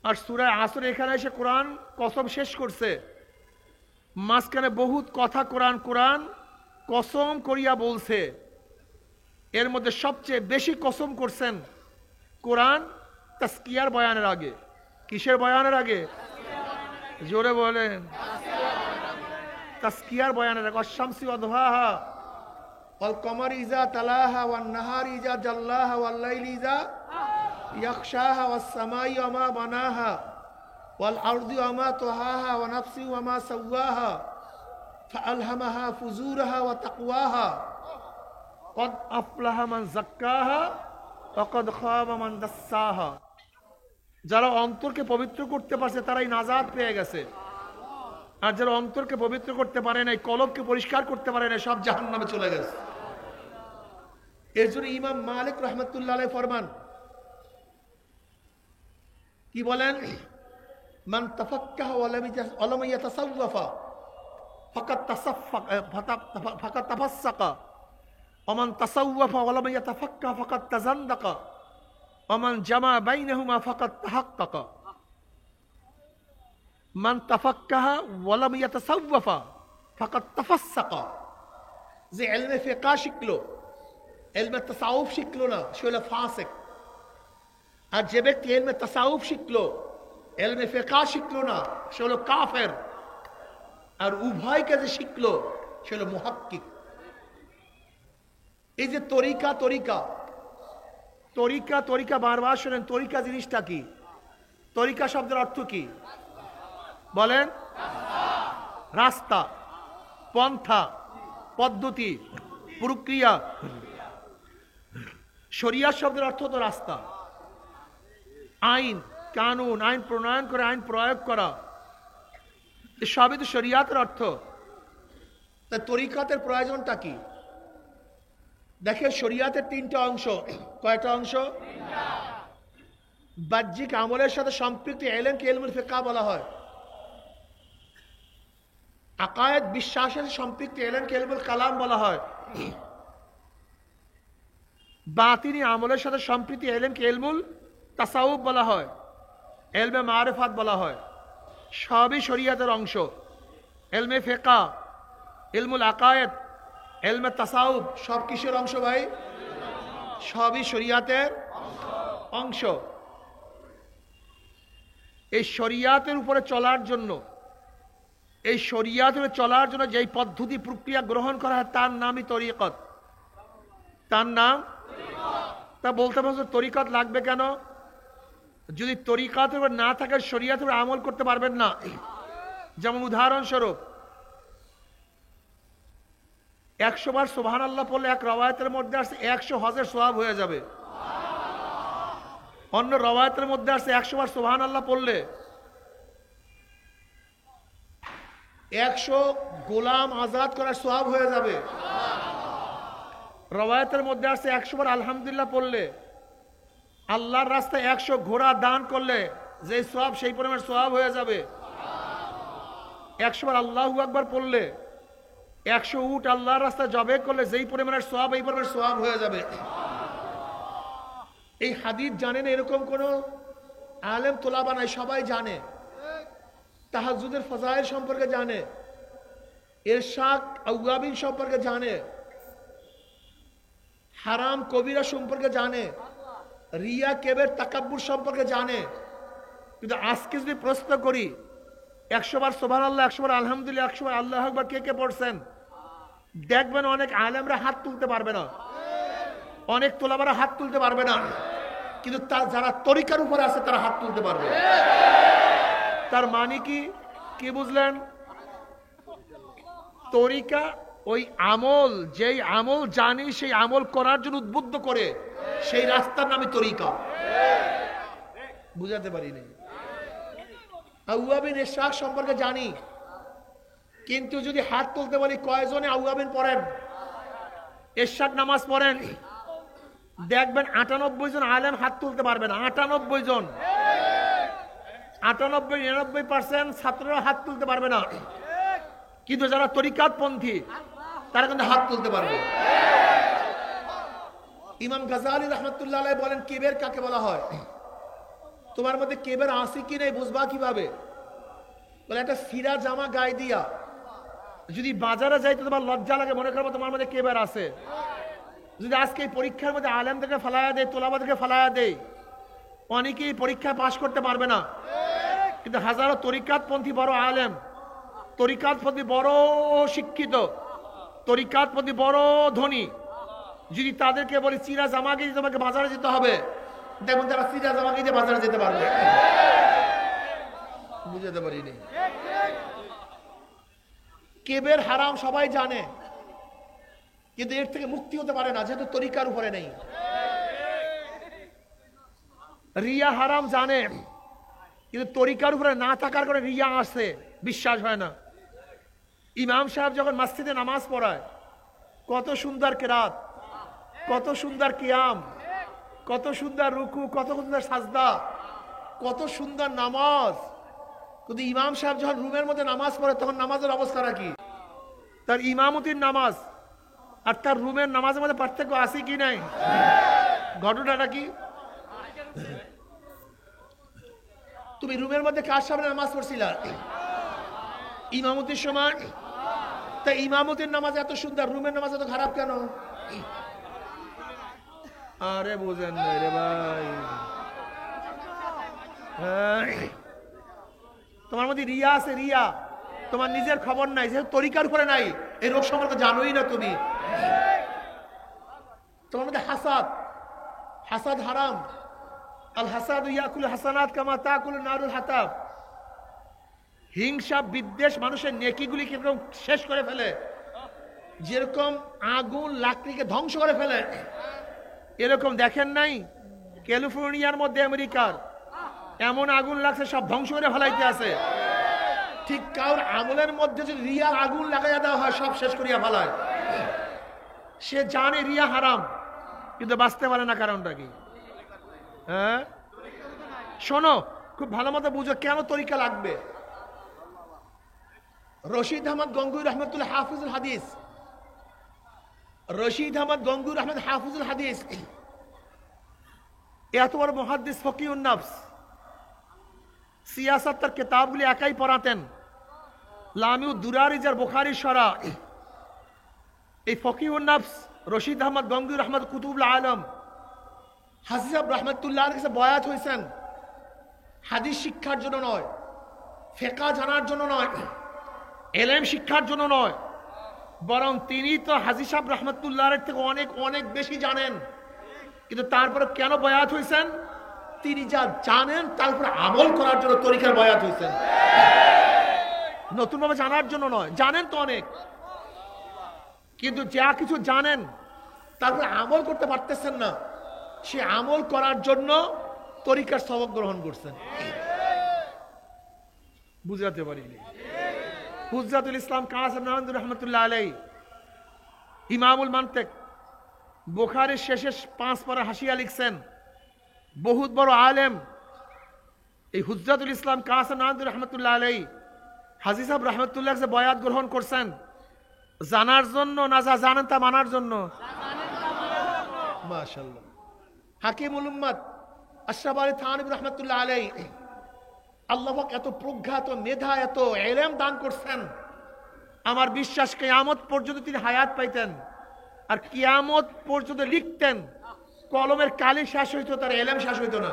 আর সূরা আসর এখানে এসে কোরআন কসম শেষ করছে। মাঝখানে বহুত কথা কোরআন কসম করিয়া বলছে। এর মধ্যে সবচেয়ে বেশি কসম করছেন কোরআন তাসকিয়ার বয়ানের আগে। কিসের বয়ানের আগে? জোরে বলেন। তাসকিয়ার বয়ানের আগে। আশ-শামসি ওয়া দুহাহা ওয়াল কমারি ইযা তালাহা ওয়ান নাহারি ইযা জাল্লাহা ওয়াল লাইলি ইযা ইয়াখশাহা ওয়াস সামাই ওয়া মা বানাহা ওয়াল আরদি ওয়া মা তুহাহা ওয়া নাফসি ওয়া মা সাওয়াহা ফাআলহামাহা ফুজুরাহা ওয়া তাকওয়াহা ক্বাদ আফলাহা মান যাক্কাহা ওয়া ক্বাদ খাবা মান দাসসাহা। যারা অন্তরকে পবিত্র করতে পারছে তারাই নাজাত পেয়ে গেছে, আর যারা অন্তরকে পবিত্র করতে পারে নাই, কলবকে পরিষ্কার করতে পারে নাই, সব জাহান্নামে চলে গেছে। এর জন্য ইমাম মালিক রাহমাতুল্লাহ আলাইহি ফরমান, কি বলেন? মান তাফাক্কাহা ওয়া লাম ইয়াতাসাওয়াফা ফাকাত তাফাসসাকা ওয়া মান তাসাওয়াফা ওয়া লাম ইয়াতাফাক্কাহ ফাকাত তাযান্দাকা ওয়া মান জামা বাইনাহুমা ফাকাত তাহাক্কাকা। মান তাফাক্কাহা ওয়া লাম ইয়াতাসাওয়াফা ফাকাত তাফাসসাকা। যে ইলমে ফিকহ শিখলো, ইলমে তাসাউফ শিখলো না, সে হলো ফাসিক। আর যে ব্যক্তি ইলমে তাসাউফ শিখলো, ইলমে ফিকহ শিখলো না, সে হলো কাফের। আর উভয়কে যে শিখলো সে হলো মুহাক্কিক। এই যে তরিকা তরিকা তরিকা তরিকা বারবার শোনেন, তরিকা জিনিসটা কি? তরিকা শব্দের অর্থ কি বলেন? রাস্তা, পন্থা, পদ্ধতি, প্রক্রিয়া। শরিয়াত শব্দের অর্থ তো রাস্তা, আইন, কানুন, আইন প্রণয়ন করে আইন প্রয়োগ করা, সবই তো শরিয়াতের অর্থ। তাই তরিকাতের প্রয়োজনটা কি? দেখেন, শরিয়াতের তিনটা অংশ। কয়টা অংশ? বাহ্যিক আমলের সাথে সম্পৃক্ত এলেমকে ইলমুল ফিকহ বলা হয়। আকায়েদ বিশ্বাসের সম্পৃক্ত এলেমকে ইলমুল কালাম বলা হয়। বাতিনি আমলের সাথে সম্পৃক্ত এলেমকে ইলমুল তাসাউফ বলা হয়, ইলমে মারিফাত বলা হয়। সবই শরিয়াতের অংশ। ইলমে ফিকহ, ইলমুল আকায়েদ, ইলমে তাসাউফ সব কিসের অংশ ভাই? সবই শরিয়াতের অংশ। এই শরিয়াতের উপরে চলার জন্য, এই শরিয়াতের চলার জন্য যেই পদ্ধতি প্রক্রিয়া গ্রহণ করা হয় তার নামই তরিকত। তার নাম, তা বলতে পারছো তরিকত লাগবে কেন? যদি তরিকতের উপর না থাকে শরিয়াতের উপর আমল করতে পারবেন না। যেমন উদাহরণস্বরূপ 100 বার সুবহানাল্লাহ পড়লে এক রওয়ায়াতের মধ্যে আসছে 100 হজের সওয়াব হয়ে যাবে। অন্য রওয়ায়াতের মধ্যে আসছে 100 বার সুবহানাল্লাহ পড়লে 100 গোলাম আজাদ করার সওয়াব হয়ে যাবে। রওয়ায়াতের মধ্যে আসছে 100 বার আলহামদুলিল্লাহ পড়লে আল্লাহর রাস্তায় 100 ঘোড়া দান করলে যে সওয়াব সেই পরিমাণ সওয়াব হয়ে যাবে। 100 বার আল্লাহু আকবার পড়লে 100 উট আল্লাহর রাস্তায় জবে করলে যেই পরিমাণের সওয়াব এই পরিমাণের সওয়াব হয়ে যাবে। এই হাদিস জানেন এরকম কোন আলেম তোলাবা নাই, সবাই জানে। তাহাজ্জুদের ফজাইল সম্পর্কে জানে, ইরশাদ আওয়াবিন সম্পর্কে জানে, হারাম কবিরা সম্পর্কে জানে, রিয়া কেবের তাকাব্বুর সম্পর্কে জানে। কিন্তু আজকে যদি প্রশ্ন করি 100 বার সুবহানাল্লাহ, 100 বার আলহামদুলিল্লাহ, 100 বার আল্লাহু আকবার কে কে পড়ছেন, দেখবেন অনেক আলেমরা হাত তুলতে পারবে না, অনেক তোলাবারা হাত তুলতে পারবে না। কিন্তু যারা তরিকার উপরে আছে তারা হাত তুলতে পারবে। তার মানে কি বুঝলেন? তরিকা ওই আমল, যেই আমল জানি সেই আমল করার জন্য উদ্বুদ্ধ করে, সেই রাস্তার নামে তরিকা। বুঝাতে পারিনি। আওয়াবিন ইরশাদ সম্পর্কে জানি, কিন্তু যদি হাত তুলতে বলি কয়জনে আওয়াবিন পড়েন, ইরশাদ নামাজ পড়েন, দেখবেন 98 জন আলেম হাত তুলতে পারবে না। 98 জন, 99% ছাত্ররা হাত তুলতে পারবে না। কিন্তু যারা তরিকাতপন্থী তারা কিন্তু হাত তুলতে পারবে। ইমাম গাজালি রাহমাতুল্লাহ আলাইহি বলেন কিবের কাকে বলা হয়? তোমার মধ্যে কেবের আছে কি নেই বুঝবা কিভাবে? বলে একটা সিরা জামা গায়ে দিয়া যদি বাজারে যাইতে তোমার লজ্জা লাগে, মনে করবো তোমার মধ্যে কেবের আছে। যদি আজকে এই পরীক্ষার মধ্যে আলেমদেরকে ফালায়া দেয়, তোলাবাদেরকে ফালায়া দেয়, অনেকেই পরীক্ষায় পাশ করতে পারবে না। কিন্তু হাজারো তরিকাতপন্থী বড় আলেম, তরিকাতপন্থী বড় শিক্ষিত, তরিকাতপন্থী বড় ধনী, যদি তাদেরকে বলি চিরা জামাকে তোমাকে বাজারে যেতে হবে, দেখুন তারা চিরা জামাকে দিয়ে বাজারে যেতে পারবে। বুঝাতে পারিনি। কেবের হারাম সবাই জানে, কিন্তু এর থেকে মুক্তি হতে পারে না, যেহেতু তরিকার উপরে নেই। রিয়া হারাম জানে, কিন্তু তরিকার উপরে না থাকার কারণে রিয়া আসে, বিশ্বাস হয় না। ইমাম সাহেব যখন মসজিদে নামাজ পড়ায়, কত সুন্দর কেরাত, কত সুন্দর কিয়াম, কত সুন্দর রুকু, কত সুন্দর সাজদা, কত সুন্দর নামাজ। কিন্তু ইমাম সাহেব যখন রুমের মধ্যে নামাজ পড়ে তখন নামাজের অবস্থাটা কি? তার ইমামতির নামাজ আর তার রুমের নামাজের মধ্যে পার্থক্য আছে কি নাই? ঘটনাটা কি? তুমি রুমের মধ্যে কার সামনে নামাজ পড়ছিলা? ইমামতির সময়। তা ইমামতির নামাজ এত সুন্দর, রুমের নামাজ এত খারাপ কেন? আরে বুঝেন না রে ভাই। তোমার মধ্যে রিয়া আছে, রিয়া, তোমার নিজের খবর নাই, যেহেতু তরিকার উপরে নাই, এই রোগ সম্পর্কে জানোই না তুমি। তোমার মধ্যে হাসাদ, হাসাদ হারাম। আল হাসাদ ইয়াকুল হাসানাত কামা তাকুল নারুল হাতাব। হিংসা বিদ্বেষ মানুষের নেকিগুলি কিরকম শেষ করে ফেলে, যেরকম আগুন লাকড়িকে ধ্বংস করে ফেলে, এরকম দেখেন নাই ক্যালিফোর্নিয়ার মধ্যে আমেরিকার এমন আগুন লাগছে সব ধ্বংস করে ফেলাইতে আছে। ঠিক কারোর আমলের মধ্যে যদি রিয়ার আগুন লাগাইয়া দেওয়া হয় সব শেষ করিয়া ফেলায়। সে জানে রিয়া হারাম, কিন্তু বাঁচতে পারে না। কারণটা কি? হ্যাঁ, শোনো, খুব ভালো মতো বুঝো কেন তরিকা লাগবে। রশিদ আহমদ গঙ্গুই রহমতুল্লাহ হাফিজুল হাদিস, রশিদ আহমদ গঙ্গুই রহমত হাফিজুল হাদিস এত বড় মুহাদ্দিস ফকিহুন নফস, সিয়াসত তার কিতাবগুলি একাই পড়াতেন। লামিউ দুরারি যার বুখারী শরা, এই ফকিহুন নফস রশিদ আহমদ গঙ্গুই রহমত কুতুবুল আলম হাফিজ সাহেব রহমতুল্লাহর কাছে বয়াত হয়েছেন হাদিস শিক্ষার জন্য নয়, ফিকহ জানার জন্য নয়, ইলম শিক্ষার জন্য নয়, বরং তিনি তো হাজী সাহেব রহমতুল্লাহর থেকে অনেক অনেক বেশি জানেন। কিন্তু তারপরে কেন বয়াত হয়েছেন? তিনি যা জানেন তার উপর আমল করার জন্য তরিকার বয়াত হয়েছেন, নতুন ভাবে জানার জন্য নয়। জানেন তো অনেক, কিন্তু যা কিছু জানেন তারপরে আমল করতে পারতেছেন না, সে আমল করার জন্য তরিকার সবক গ্রহণ করছেন। বুঝাতে পারিনি। হুজ্জাতুল ইসলাম কাসিম নানভী রহমতুল্লাহ আলাইহি ইমামুল মান্তিক বুখারীর শেষে 5 পারা হাসিয়া লিখছেন। বহুত বড় আলেম এই হুজ্জাতুল ইসলাম কাসিম নানভী রহমতুল্লাহ আলাইহি হাজী সাহেব রহমতুল্লাহ কাছে বয়াত গ্রহণ করছেন জানার জন্য না যা জানেন তা মানার জন্য। মাশাআল্লাহ। হাকিমুল উম্মাত আশরাফ আলী থানভী রহমতুল্লাহ আলাইহি আল্লাহ পাক এত প্রজ্ঞা, এত মেধা, এত ইলম দান করছেন, আমার বিশ্বাস কিয়ামত পর্যন্ত তিনি হায়াত পাইতেন, আর কিয়ামত পর্যন্ত লিখতেন, কলমের কালি শেষ হইতো, তার ইলম শেষ হইতো না।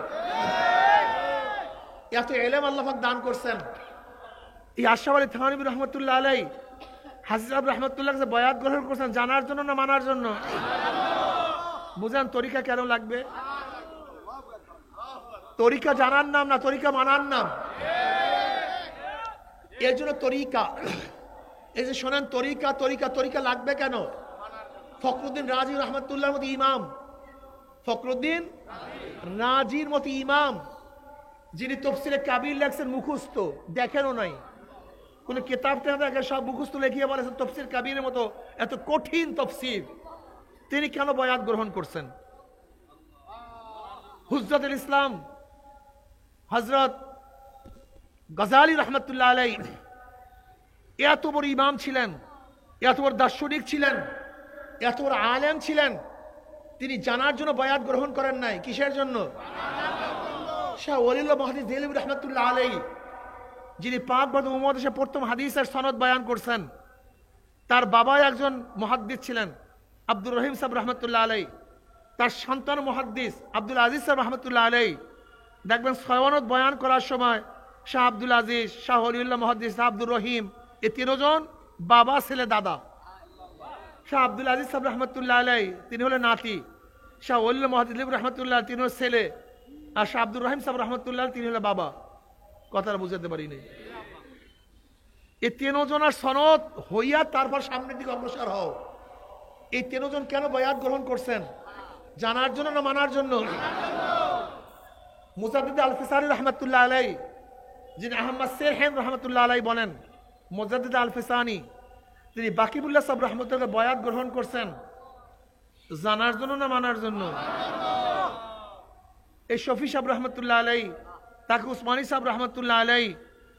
এত ইলম আল্লাহ পাক দান করছেন। এই আশরাফ আলী থানভী রহমতুল্লাহ আলাইহি হাজী সাহেব রহমতুল্লাহ কাছে বয়াত গ্রহণ করছেন জানার জন্য না মানার জন্য? বুঝেন তরিকা কেন লাগবে? তরিকা জানার নাম না, তরিকা মানার নাম। এর জন্য তরিকা, এই যে শোনেন তরিকা তরিকা তরিকা লাগবে কেন? ফখরুদ্দিন রাজি রহমতুল্লাহর মতো ইমাম, ফখরুদ্দিন রাজির মতো ইমাম, যিনি তফসিরে কাবির লেখছেন মুখস্থ, দেখেনও নাই, কোন কিতাব থেকে সব মুখস্থ লেখিয়ে বলেছেন তফসির কাবিরের মতো এত কঠিন তফসির, তিনি কেন বয়াত গ্রহণ করছেন? হুজ্জাতুল ইসলাম হযরত গজালি রহমতুল্লাহ আলাইহি এত বড় ইমাম ছিলেন, এত বড় দার্শনিক ছিলেন, এত বড় আলেম ছিলেন, তিনি জানার জন্য বয়াত গ্রহণ করেন নাই। কিসের জন্য? শাহ ওলিউল্লাহ মুহাদ্দিস দেহলভী রহমতুল্লাহ আলাইহি, যিনি পাক বাদ উপমহাদেশে প্রথম হাদিসের সনদ বয়ান করছেন, তার বাবা একজন মুহাদ্দিস ছিলেন আব্দুর রহিম সাহেব রহমতুল্লাহ আলাইহি, তার সন্তান মুহাদ্দিস আব্দুল আজিজ সাহেব রহমতুল্লাহ আলাইহি। দেখবেন সনদ বয়ান করার সময় শাহ আব্দুল আজিজ, শাহ ওলিউল্লাহ মুহাদ্দিস, শাহ আব্দুর রহিম, এই 3 জন বাবা ছেলে দাদা। শাহ আব্দুল আজিজ সাহেব রহমতুল্লাহ আলাইহি তিনি হলেন নাতি, শাহ ওলিউল্লাহ মুহাদ্দিস রহমতুল্লাহ তিনি হলেন ছেলে, আর শাহ আব্দুর রহিম সাহেব রহমতুল্লাহ তিনি হলেন বাবা। কথাটা বুঝাতে পারিনি। এই 3 জনের সনদ হইয়া তারপর সামনের দিকে অগ্রসর হও। এই 3 জন কেন বয়াত গ্রহণ করছেন? জানার জন্য না মানার জন্য? মুজাদ্দিদ আল ফিসানি রহমতুল্লাহ আলাইহি, যিনি আহমদ সেরহেন রহমতুল্লাহ আলাইহি বলেন, মুজাদ্দিদ আল ফিসানি তিনি বাকিবুল্লাহ সাহেব রহমতুল্লাহ বয়াত গ্রহণ করছেন জানার জন্য না মানার জন্য? এই শফি সাহেব রহমতুল্লাহ আলাইহি, তাকে উসমানী সাহেব রহমতুল্লাহ আলাইহি,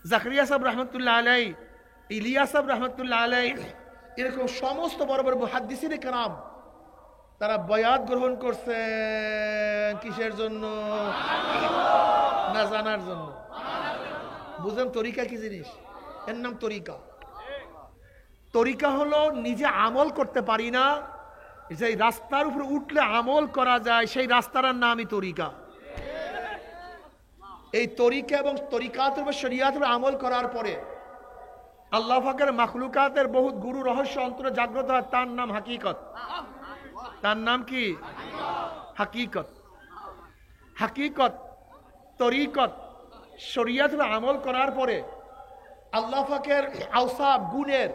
জাকরিয়া সাহেব রহমতুল্লাহ আলাইহি, ইলিয়াস সাহেব রহমতুল্লাহ আলাইহি, এরকম সমস্ত বড় বড় মুহাদ্দিসিনে কেরাম তারা বয়াত গ্রহণ করছেন কিসের জন্য? না জানার জন্য। বুঝেন তরিকা কি জিনিস? এর নাম তরিকা। তরিকা হলো নিজে আমল করতে পারি না, যে রাস্তার উপরে উঠলে আমল করা যায় সেই রাস্তার নামই তরিকা। এই তরিকা এবং তরিকাতের উপর শরিয়াতের উপর আমল করার পরে আল্লাহ পাকের মাখলুকাতের বহুত গুরু রহস্য অন্তরে জাগ্রত হয়, তার নাম হাকিকত। তার নাম কি? হাকিকত। হাকিকত, তরিকত, শরিয়াতের উপর আমল করার পরে আল্লাহ পাকের আওসাফ গুণের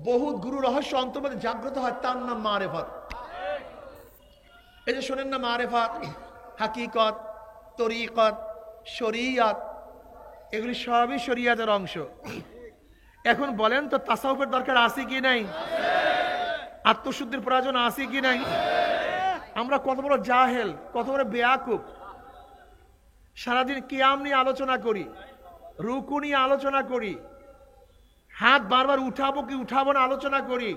বহুত গুরু রহস্য অন্তর্মধ্যে জাগ্রত হয়, তার নাম মারেফত। এই যে শোনেন না, মারেফত, হাকিকত, তরিকত, শরিয়াত, এগুলি সবই শরিয়াতের অংশ। এখন বলেন তো তাসাউফের দরকার আছে কি নাই? আত্মশুদ্ধির প্রয়োজন আছে কি নাই? আমরা কত বড় জাহেল, কত বড় বেয়াকুব। সারাদিন কিয়াম নিয়ে আলোচনা করি, রুকু নিয়ে আলোচনা করি, হাত বারবার উঠাবো কি উঠাবো না আলোচনা করি,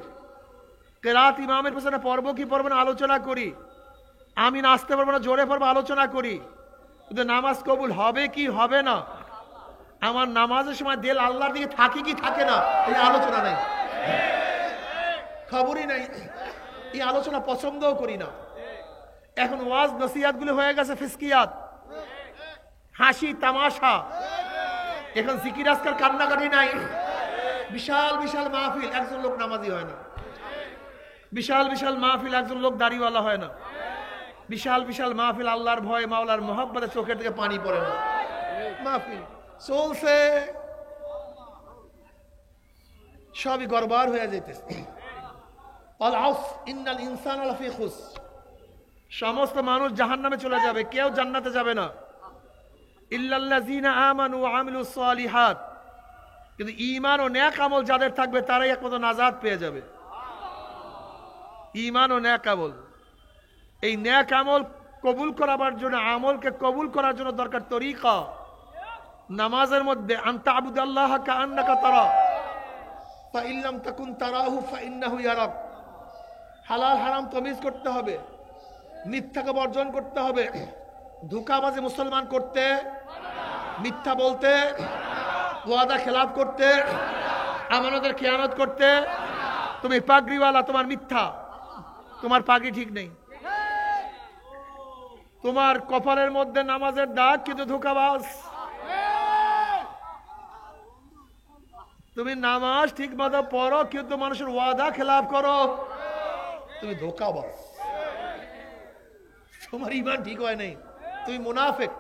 কেরাত ইমামের পেছনে পড়বো কি পড়বো না আলোচনা করি, আমি নাচতে পারবো না জোরে পড়বো আলোচনা করি, কিন্তু নামাজ কবুল হবে কি হবে না, আমার নামাজের সময় দিল আল্লাহর দিকে থাকে কি থাকে না, এই আলোচনা নাই, খবরই নাই, এই আলোচনা পছন্দও করি না। এখন ওয়াজ নসিহাত গুলো হয়ে গেছে ফিসকিয়াত, হাসি তামাশা, এখন জিকির আজকাল কান্নাকাটি নাই। বিশাল বিশাল মাহফিল, একজন লোক নামাজি হয় না। বিশাল বিশাল মাহফিল, একজন লোক দাড়িওয়ালা হয় না। বিশাল বিশাল মাহফিল, আল্লাহর ভয় মাওলার মোহাব্বতে চোখের দিকে পানি পড়ে না। মাহফিল চলছে, সবই গড়বড় হয়ে যেতেছে। সমস্ত মানুষ জাহান্নামে চলে যাবে, কেউ জান্নাতে যাবে না, ইল্লাল্লাযীনা আমানু ওয়া আমিলুস সালিহাত। কিন্তু ঈমান ও নেক আমল যাদের থাকবে তারাই একমাত্র নাজাত পেয়ে যাবে। ঈমান ও নেক আমল, এই নেক আমল কবুল করার জন্য, আমলকে কবুল করার জন্য দরকার তরিকা। নামাজের মধ্যে আনতা আবুদাল্লাহ কাআন্নাকা তারা ফাইন লাম তাকুন তারাহু ফাইন্নাহু ইয়ারাক। হালাল হারাম তামিজ করতে হবে, মিথ্যাকে বর্জন করতে হবে। ধোঁকাবাজি মুসলমান করতে, মিথ্যা বলতে, ওয়াদা খেলাফ করতে, আমানতের খেয়ানত করতে। তুমি পাগড়িওয়ালা, তোমার মিথ্যা, তোমার পাগড়ি ঠিক নেই। তোমার কপালের মধ্যে নামাজের দাগ কিন্তু ধোঁকাবাজ। তুমি নামাজ ঠিক মতো পড়ো কিন্তু মানুষের ওয়াদা খেলাফ করো, তুমি ধোঁকাবাজ, তোমার ঈমান ঠিক হয় নাই, তুমি মুনাফিক।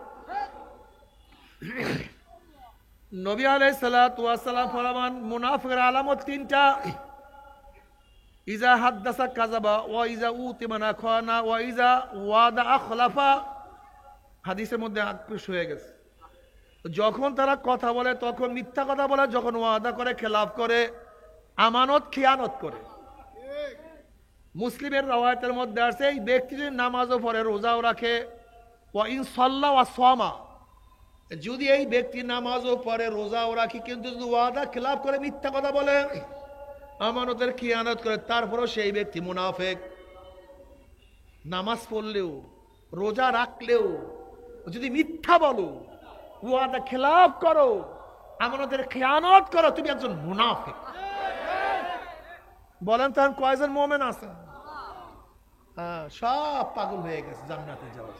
নবী আলাইহিস সালাতু ওয়াস সালাম ফরমান মুনাফিকের আলামত তিনটা। ইজা হাদ্দাসা কাযাবা ওয়া ইজা উতিমানা খানা ওয়া ইজা ওয়াদা আখলাফা। হাদিসের মধ্যে আকৃষ্ট হয়ে গেছে, যখন তারা কথা বলে তখন মিথ্যা কথা বলে, যখন ওয়াদা করে খেলাফ করে, আমানত খিয়ানত করে। মুসলিমের রওয়ায়াতের মধ্যে আছে এই ব্যক্তি যদি নামাজও পড়ে রোজাও রাখে, ওয়া ইন সাল্লা ওয়া সামা, যদি এই ব্যক্তি নামাজও পড়ে রোজাও রাখি কিন্তু যদি ওয়াদা খেলাফ করে, মিথ্যা কথা বলে, আমানতের খিয়ানত করে, তারপরেও সেই ব্যক্তি মুনাফিক। নামাজ পড়লেও রোজা রাখলেও যদি মিথ্যা বলো, ওয়াদা খেলাফ করো, আমানতের খিয়ানত করো, তুমি একজন মুনাফিক। বলেন তখন কয়জন মুমিন আছেন? হ্যাঁ, সব পাগল হয়ে গেছে জান্নাতে যাওয়ার।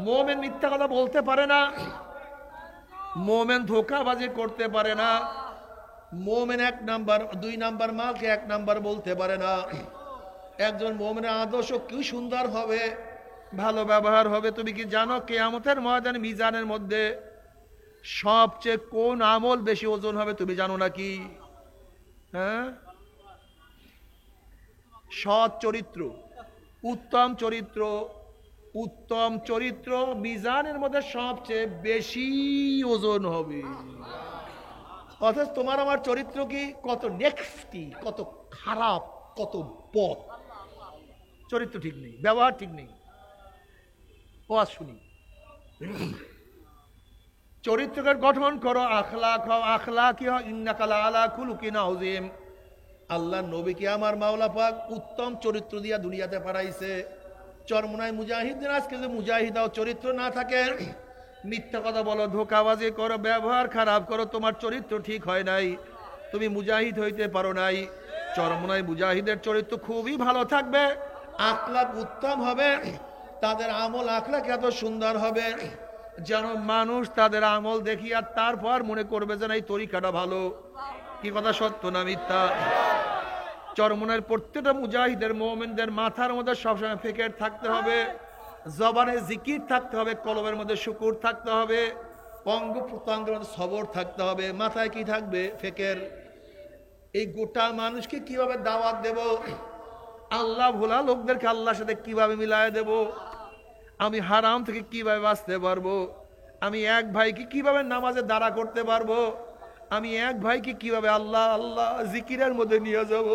মুমিন মিথ্যা কথা বলতে পারে না, মুমিন ধোঁকাবাজি করতে পারে না, মুমিন এক নাম্বার দুই নাম্বার মালকে এক নাম্বার বলতে পারে না। একজন মুমিনের আদর্শ কি সুন্দর হবে, ভালো ব্যবহার হবে। তুমি কি জানো কিয়ামতের ময়দানে মিজানের মধ্যে সবচেয়ে কোন আমল বেশি ওজন হবে? তুমি জানো নাকি? হ্যাঁ, সৎ চরিত্র, উত্তম চরিত্র, উত্তম চরিত্র মিজানের মধ্যে সবচেয়ে বেশি ওজন হবে। অথচ তোমার আমার চরিত্র কি কত নেক্সটি, কত খারাপ, কত পথ, চরিত্র ঠিক নেই, ব্যবহার ঠিক নেই। ওয়াজ শুনি, চরিত্রকে গঠন করো, আখলাক হও, আখলাকি হও, ইন্নাকা লাআলা খুলুকিন আযীম। আল্লাহ নবীকে আমার মাওলা পাক উত্তম চরিত্র দিয়া দুনিয়াতে পাঠাইছে। চরমনায় মুজাহিদদের আজকে যে মুজাহিদাও চরিত্র না থাকে, মিথ্যা কথা বলো, ধোঁকাবাজি করো, ব্যবহার খারাপ করো, তোমার চরিত্র ঠিক হয় নাই, তুমি মুজাহিদ হইতে পারো নাই। চরমনায় মুজাহিদের চরিত্র খুবই ভালো থাকবে, আখলাক উত্তম হবে, তাদের আমল আখলাক এত সুন্দর হবে যেন মানুষ তাদের আমল দেখিয়া তারপর মনে করবে যে এই তরিকাটা ভালো। কি কথা সত্য না মিথ্যা? চরমনের প্রত্যেকটা মুজাহিদের মুমিনদের মাথার মধ্যে সবসময় ফিকির থাকতে হবে, জবানে জিকির থাকতে হবে, কলবের মধ্যে শুকুর থাকতে হবে, অঙ্গ প্রত্যঙ্গের মধ্যে সবর থাকতে হবে, মাথায় কি থাকবে? ফিকির। এই গোটা মানুষকে কিভাবে দাওয়াত দেব, আল্লাহ ভোলা লোকদেরকে আল্লাহর সাথে কিভাবে মিলায় দেব, আমি হারাম থেকে কিভাবে বাঁচতে পারবো, আমি এক ভাইকে কিভাবে নামাজে দাঁড়া করতে পারবো, আমি এক ভাইকে কিভাবে আল্লাহ আল্লাহ জিকিরের মধ্যে নিয়ে যাব,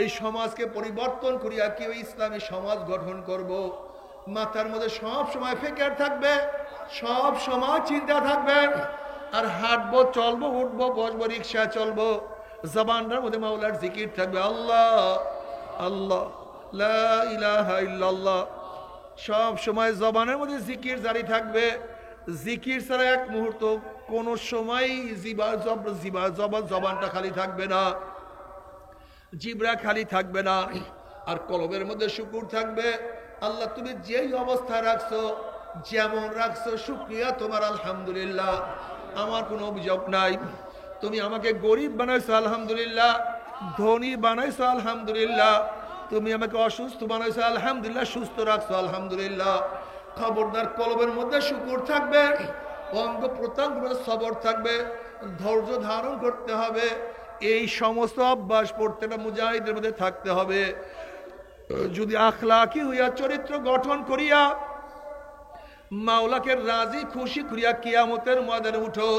এই সমাজকে পরিবর্তন করিয়া কিভাবে ইসলামী সমাজ গঠন করব। মাথার মধ্যে সব সময় ফিকির থাকবে, সব সময় চিন্তা থাকবে, আর হাঁটবো, চলবো, উঠবো, বসবো, রিক্সা চলবো, জবানটার মধ্যে মাওলার জিকির থাকবে, আল্লাহ আল্লাহ লা ইলাহা ইল্লাল্লাহ। সব সময় জবানের মধ্যে জিকির জারি থাকবে। জিকির ছাড়া এক মুহূর্ত কোন সময় জবানটা খালি থাকবে না, জিবরা খালি থাকবে না। আর কলবের মধ্যে শুকুর থাকবে। আল্লাহ তুমি যেই অবস্থা রাখছো, যেমন রাখছো, শুকরিয়া তোমার, আলহামদুলিল্লাহ, আমার কোনো অভিযোগ নাই। তুমি আমাকে গরিব বানাইছো, আলহামদুলিল্লাহ, ধনী বানাইছো, আলহামদুলিল্লাহ, তুমি আমাকে অসুস্থ বানাইছো, আলহামদুলিল্লাহ, সুস্থ রাখছো, আলহামদুলিল্লাহ। খবরদার কলবের মধ্যে শুকুর থাকবে, অঙ্গ প্রত্যঙ্গ সবর থাকবে, ধৈর্য ধারণ করতে হবে। এই সমস্ত অভ্যাস প্রত্যেকটা মুজাহিদের মধ্যে থাকতে হবে। যদি আখলাকি হইয়া, চরিত্র গঠন করিয়া, মাওলাকে রাজি খুশি করিয়া কিয়ামতের ময়দানে উঠো,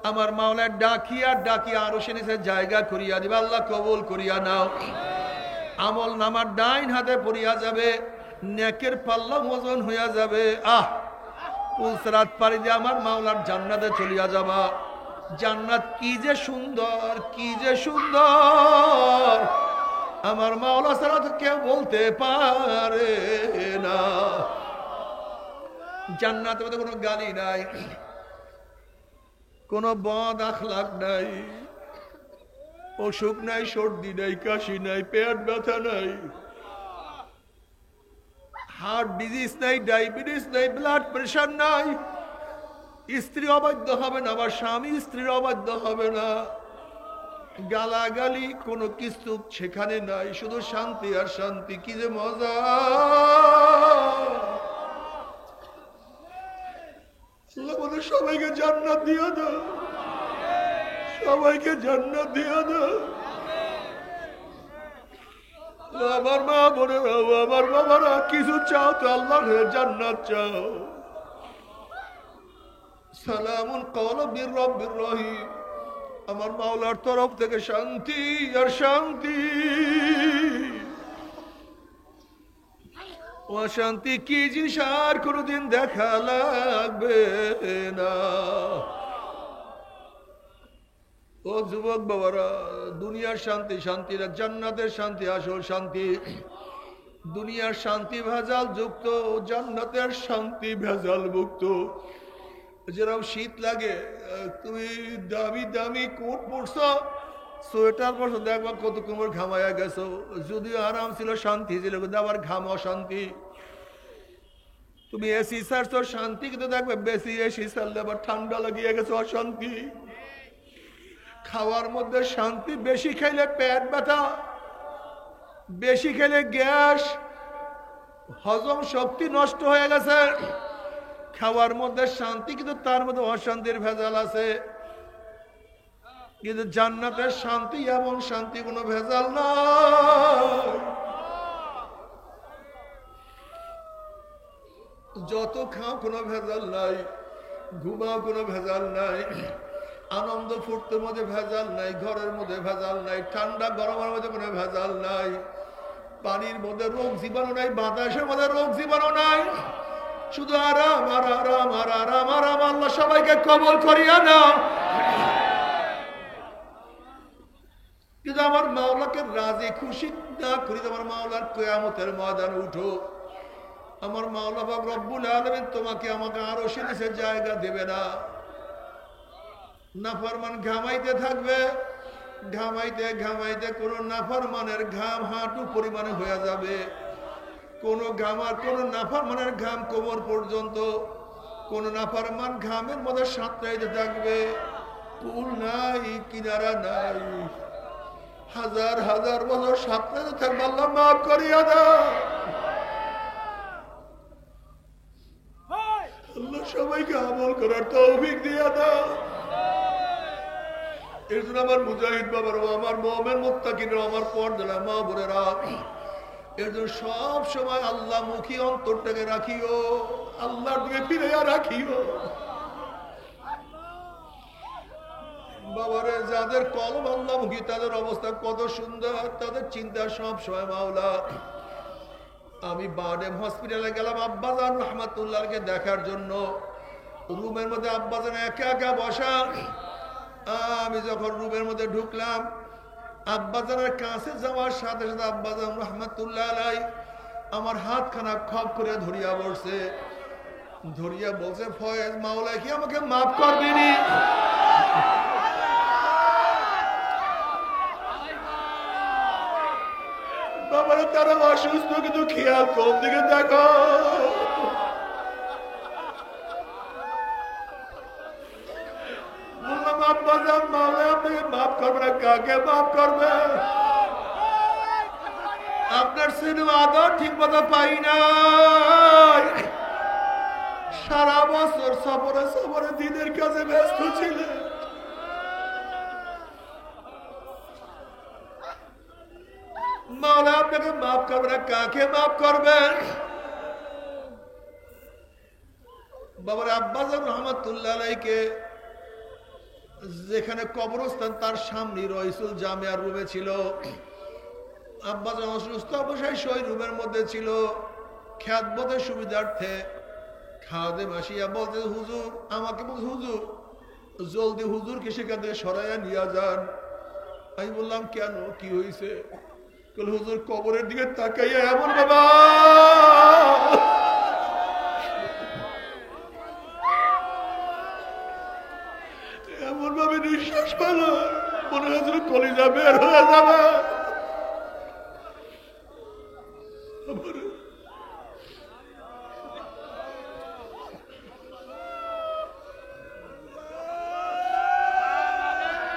আমার মাওলা ডাকিয়া ডাকিয়া আরো সে নিচে জায়গা করিয়া দিবে। আল্লাহ কবুল করিয়া নাও। আমল নামার ডাইন হাতে পড়িয়া যাবে, নেকের পাল্লা ওজন হইয়া যাবে। পুলসরাত পাড়ি দিয়ে আমার মাওলার জান্নাতে চলিয়া যাবা। জান্নাত কি যে সুন্দর, কি যে সুন্দর, আমার মাওলা ছাড়া তো কেউ বলতে পারে না। জান্নাতের মধ্যে কোনো গালি নাই, কোনো বদ আখলাক নাই, অসুখ নাই, সর্দি নাই, কাশি নাই, পেট ব্যথা নাই, হার্ট ডিজিজ নাই, ডায়াবেটিস নাই, ব্লাড প্রেশার নাই। স্ত্রী অবাধ্য হবে না, আবার স্বামী স্ত্রীর অবাধ্য হবে না। গালাগালি কোনো কিছু সেখানে নাই, শুধু শান্তি আর শান্তি। কি যে মজা! সবাইকে জান্নাত দিয়ে দাও, সবাইকে জান্নাত দিয়ে দাও। আমার মা বোনেরা, আমার বাবারা, কিছু চাও তো আল্লাহর জান্নাত চাও। সালামুন কাওলাম মির রাব্বির রহিম, আমার মাওলার তরফ থেকে শান্তি আর শান্তি। অশান্তি কি জিনিস আর কোনোদিন দেখা লাগবে না। ও যুবক বাবারা, দুনিয়ার শান্তি শান্তি না, জান্নাতের শান্তি আসল শান্তি। দুনিয়ার শান্তি ভেজাল যুক্ত, জান্নাতের শান্তি ভেজাল মুক্ত। যেরকম শীত লাগে, তুমি দামি দামি কোট পরছো, সোয়েটার পরছো, দেখবা কত কোমর ঘামাইয়া গেছো। যদিও আরাম ছিল, শান্তি ছিল, কিন্তু আবার ঘাম অশান্তি। তুমি এসি ছাড়ছো, শান্তি, কিন্তু দেখবে বেশি এসি ছাড়লে আবার ঠান্ডা লাগিয়ে গেছে, অশান্তি। খাওয়ার মধ্যে শান্তি, বেশি খেলে পেট ব্যথা, বেশি খেলে গ্যাস, হজম শক্তি নষ্ট হয়ে গেছে। খাওয়ার মধ্যে শান্তি, কিন্তু তার মধ্যে অশান্তির ভেজাল আছে। কিন্তু জান্নাতের শান্তি এমন শান্তি, কোনো ভেজাল নাই। যত খাও কোনো ভেজাল নাই, ঘুমাও কোনো ভেজাল নাই, আনন্দ ফুর্তির মধ্যে ভেজাল নাই, ঘরের মধ্যে ভেজাল নাই, ঠান্ডা গরমের মধ্যে কোনো ভেজাল নাই, পানির মধ্যে রোগ জীবাণু নাই, বাতাসের মধ্যে রোগ জীবাণু নাই, শুধু আরাম আর আরাম আর আরাম আরাম। আল্লাহ সবাইকে কবুল করিয়া নাও। কিন্তু আমার মাওলাকে রাজি খুশি না করি, আমার মাওলার কিয়ামতের ময়দানে উঠো, আমার মাওলা পাক রব্বুল আলামিন তোমাকে আমাকে আরো সে জায়গা দেবে না। নাফরমান ঘামাইতে থাকবে, ঘামাইতে ঘামাইতে কোন নাফরমানের ঘাম হাঁটু পরিমাণে হয়ে যাবে, কোন নাফরমানের ঘাম কোমর পর্যন্ত, কোন নাফরমান ঘামের মধ্যে সাঁতরাইতে থাকবে। পুল নাই, কিনারা নাই, হাজার হাজার বছর সাঁতরাইতে থাকবে। আল্লাহ মাফ করিয়া দাও। আল্লাহ সবাইকে আমল করার তৌফিক দিয়া দাও। এর জন্য আমার মুজাহিদ বাবারা, আমার মুমিন মুত্তাকিনরা, আমার পর্দারা মা বোনেরা, এর জন্য সব সময় আল্লাহ মুখী অন্তরটাকে রাখিও, আল্লাহর দিকে ফিরাইয়া রাখিও। বাবারে, যাদের কলম আল্লাহমুখী, তাদের অবস্থা কত সুন্দর, তাদের চিন্তা সব সময় মাওলা। আমি বাডেম হসপিটালে গেলাম আব্বাজান রহমাতুল্লাহকে দেখার জন্য। রুমের মধ্যে আব্বাজান একা একা বসা। আমি যখন রুমের মধ্যে ঢুকলাম, আব্বাজানের কাছে যাওয়ার সাথে সাথে আব্বাজান রহমাতুল্লাহ আলাই আমার হাতখানা খপ করে ধরিয়া বসছে। ধরিয়া বলছে, ফয়েজ মাওলা কি আমাকে মাফ করবিনি? বাবারা তারা অসুস্থ, কিন্তু খেয়াল কম দিকে দেখো। বললাম, আব্বাজান মাওলা আপনাকে মাফ করবে না, কাকে মাফ করবে? আপনার সিনেমা আদর ঠিক মতো পাই না। সারা বছর সফরে সফরে দিনের কাছে ব্যস্ত ছিলেন। মাওলা আপনাকে মাফ করবে না, কাকে মাফ করবেন? বাবার আব্বাজান রহমাতুল্লাহ আলাইকে যেখানে কবরস্থান তার সামনে রইসুল জামিয়ার রুমে ছিল। আব্বাজান অসুস্থ অবশ্যই সেই রুমের মধ্যে ছিল। খ্যাতবোধের সুবিধার্থে খাদেম আসিয়া বলতে, হুজুর আমাকে বলছে, হুজুর জলদি হুজুরকে সেখান থেকে সরাইয়া নিয়ে যান। আমি বললাম, কেন, কি হয়েছে? হুজুর কবরের দিকে তাকাইয়া এমন বাবা এমন ভাবে নিঃশ্বাস পেল, মনে হয়েছিল কলিজা বের হয়ে যাবে।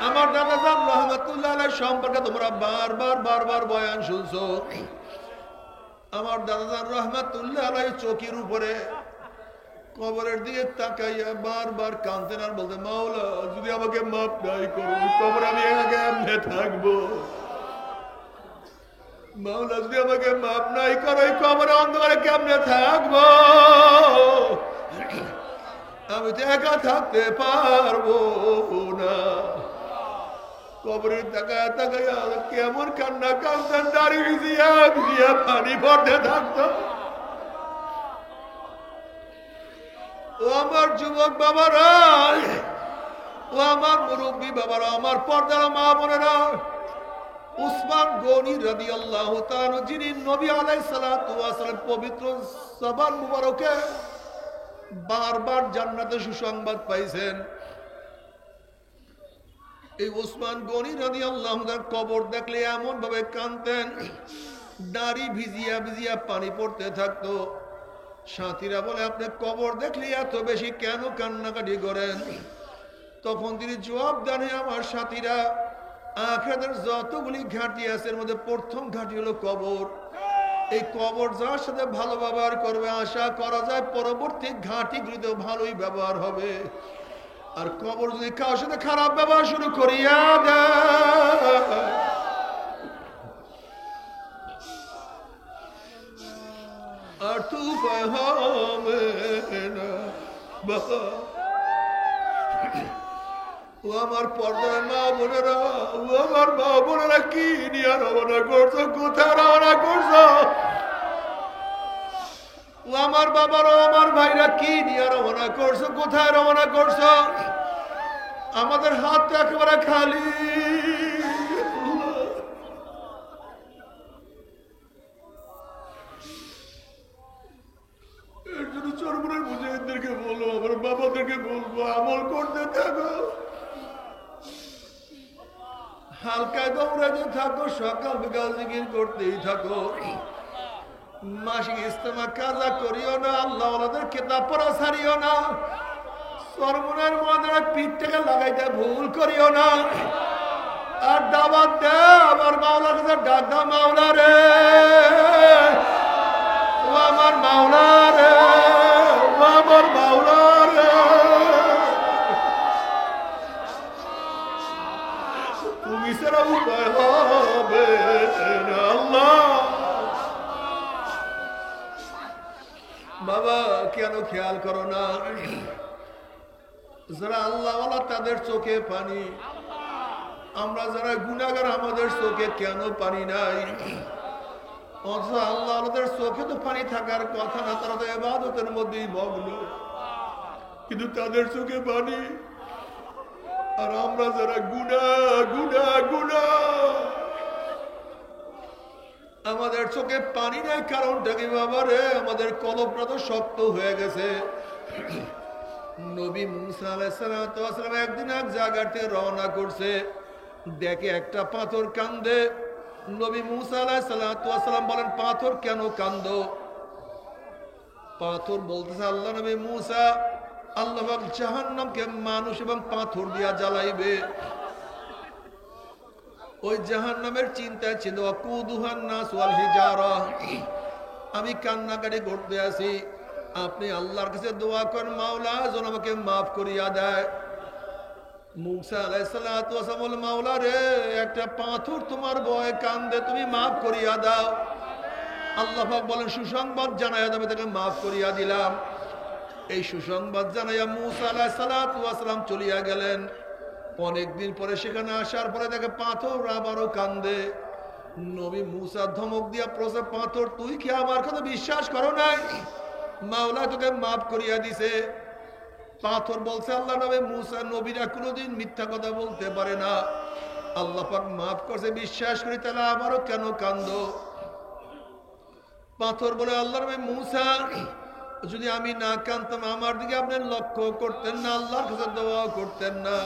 আমার দাদাজান রহমাতুল্লাহ আলাইহি সম্পর্কে তোমরা বারবার বয়ান শুনছো। আমার দাদাজান রহমাতুল্লাহ আলাইহি চোখের উপরে কবরের দিকে তাকাইয়া বারবার কাঁদতেন আর বলতে, মাওলা যদি আমাকে মাফ নাই করো, কবরে আমি একা এমনি থাকবো। মাওলা যদি আমাকে মাফ নাই করো, কবরে অন্ধকারে কেমনে থাকবো? আমি তো একা থাকতে পারবো না। কবরের তাকায় তাকাইয়া কেমন কান্না কাঁদতেন, দাড়ি ভিজিয়া ভিজিয়া পানি পড়তে থাকতো। ও আমার যুবক বাবারা, ও আমার মুরব্বী বাবারা, আমার পর্দার মা বোনেরা, উসমান গনি রাদিয়াল্লাহু তাআলা যিনি নবী আলাইহিস সালাতু ওয়াস সালাম পবিত্র জবান মুবারকে বারবার জান্নাতের সুসংবাদ পাইছেন, এই উসমান গনি রাদিয়াল্লাহু তাআলার কবর দেখলে এমন ভাবে কাঁদতেন, দাড়ি ভিজিয়া ভিজিয়া পানি পড়তে থাকতো। সাথীরা বলে, আপনি কবর দেখলে এত বেশি কেন কান্নাকাটি করেন? তখন তিনি জবাব দেন, আমার সাথীরা, আখিরাতের যতগুলি ঘাঁটি আছে এর মধ্যে প্রথম ঘাঁটি হলো কবর। এই কবর যার সাথে ভালো ব্যবহার করবে, আশা করা যায় পরবর্তী ঘাঁটিগুলিতেও ভালোই ব্যবহার হবে। আর কবর যদি কারোর সাথে খারাপ ব্যবহার শুরু করিয়া দেয়, আর তো উপায় হবে না। ও আমার পর্দার মা বোনেরা, ও আমার মা বোনেরা, কি নিয়ে রওনা করছো, কোথায় রওনা করছো? ও আমার বাবারা, আমার ভাইরা, কি নিয়ে রওনা করছো, কোথায় রওনা করছো? আমাদের হাত তো একেবারে খালি। এর জন্য চরমনের মুজাহিদদেরকে বলবো, আমার বাবাদেরকে বলবো, আমল করতে থাকো, হালকা দৌড়াতে থাকো, সকাল বিকাল জিকির করতেই থাকো। মাসিক ইজতেমা কাজা করিও না, আল্লাহ ওয়ালাদের কিতাব পড়া ছাড়িও না, চরমনের মধ্যে পিঠটাকে লাগাইতে ভুল করিও না। আর দাওয়াত দে, আমার মাওলার কাছে ডাক দাও, মাওলা রে, ও আমার মাওলা রে, ও আমার মাওলা রে, তুমি ছাড়া উপায় হবে না আল্লাহ। বাবা কেন খেয়াল করো না, যারা আল্লাহ ওয়ালা তাদের চোখে পানি, আমরা যারা গুনাহগার আমাদের চোখে কেন পানি নাই? অথচ আল্লাহ ওয়ালাদের চোখে তো পানি থাকার কথা না, তারা তো ইবাদতের মধ্যেই মগ্ন। কিন্তু তাদের চোখে পানি। আর আমরা যারা গুনা গুনা গুনা, আমাদের চোখে পানি নাই, কারণটা কি বাবা রে? আমাদের কলবটা তো শক্ত হয়ে গেছে। নবী মুসা আলাইহিস সালাম একদিন এক জায়গা থেকে রওনা করছে, দেখে একটা পাথর কান্দে। নবী মুসা আলাইহিস সালাম বলেন, পাথর কেন কান্দো? পাথর বলতেছে, আল্লাহ নবী মুসা, আল্লাহ জাহান্নামকে মানুষ এবং পাথর দিয়া জ্বালাইবে। ওই জাহান্নামের চিন্তা ছিল, কুদুহান নাস ওয়াল হিজারা। আমি কান্নাকাটি করতে আছি, আপনি আল্লাহর কাছে দোয়া করেন, মাওলা যেন আমাকে মাফ করিয়া দেয়। মুসা আলাইহিস সালাতু ওয়াস সালাম বলে, মাওলা রে, একটা পাথর তোমার ভয়ে কান্দে, তুমি মাফ করিয়া দাও। আল্লাহ পাক বলেন, সুসংবাদ জানাইয়া আমি তাকে মাফ করিয়া দিলাম। এই সুসংবাদ জানাইয়া মুসা আলাইহিস সালাতু ওয়াস সালাম চলিয়া গেলেন। অনেকদিন পরে সেখানে আসার পরে দেখে পাথর আবারও কান্দে। নবী মুসা ধমক দিয়া প্রশ্ন, পাথর তুই কি আমার কথা বিশ্বাস করো নাই? মাওলা তোকে মাফ করিয়া দিছে। পাথর বলছে, আল্লাহ নবী মুসা, নবীরা কোনোদিন মিথ্যা কথা বলতে পারে না, আল্লাহ পাক মাফ করছে, বিশ্বাস করি, তাহলে আবারও কেন কান্দো? পাথর বলে, আল্লাহ নবী মুসা, যদি আমি না কান্দতাম আমার দিকে আপনি লক্ষ্য করতেন না, আল্লাহর কাছে দোয়া করতেন না।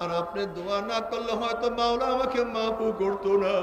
আর আপনি দোয়া না করলে হয়তো মাওলা আমাকে মাফও করতো না।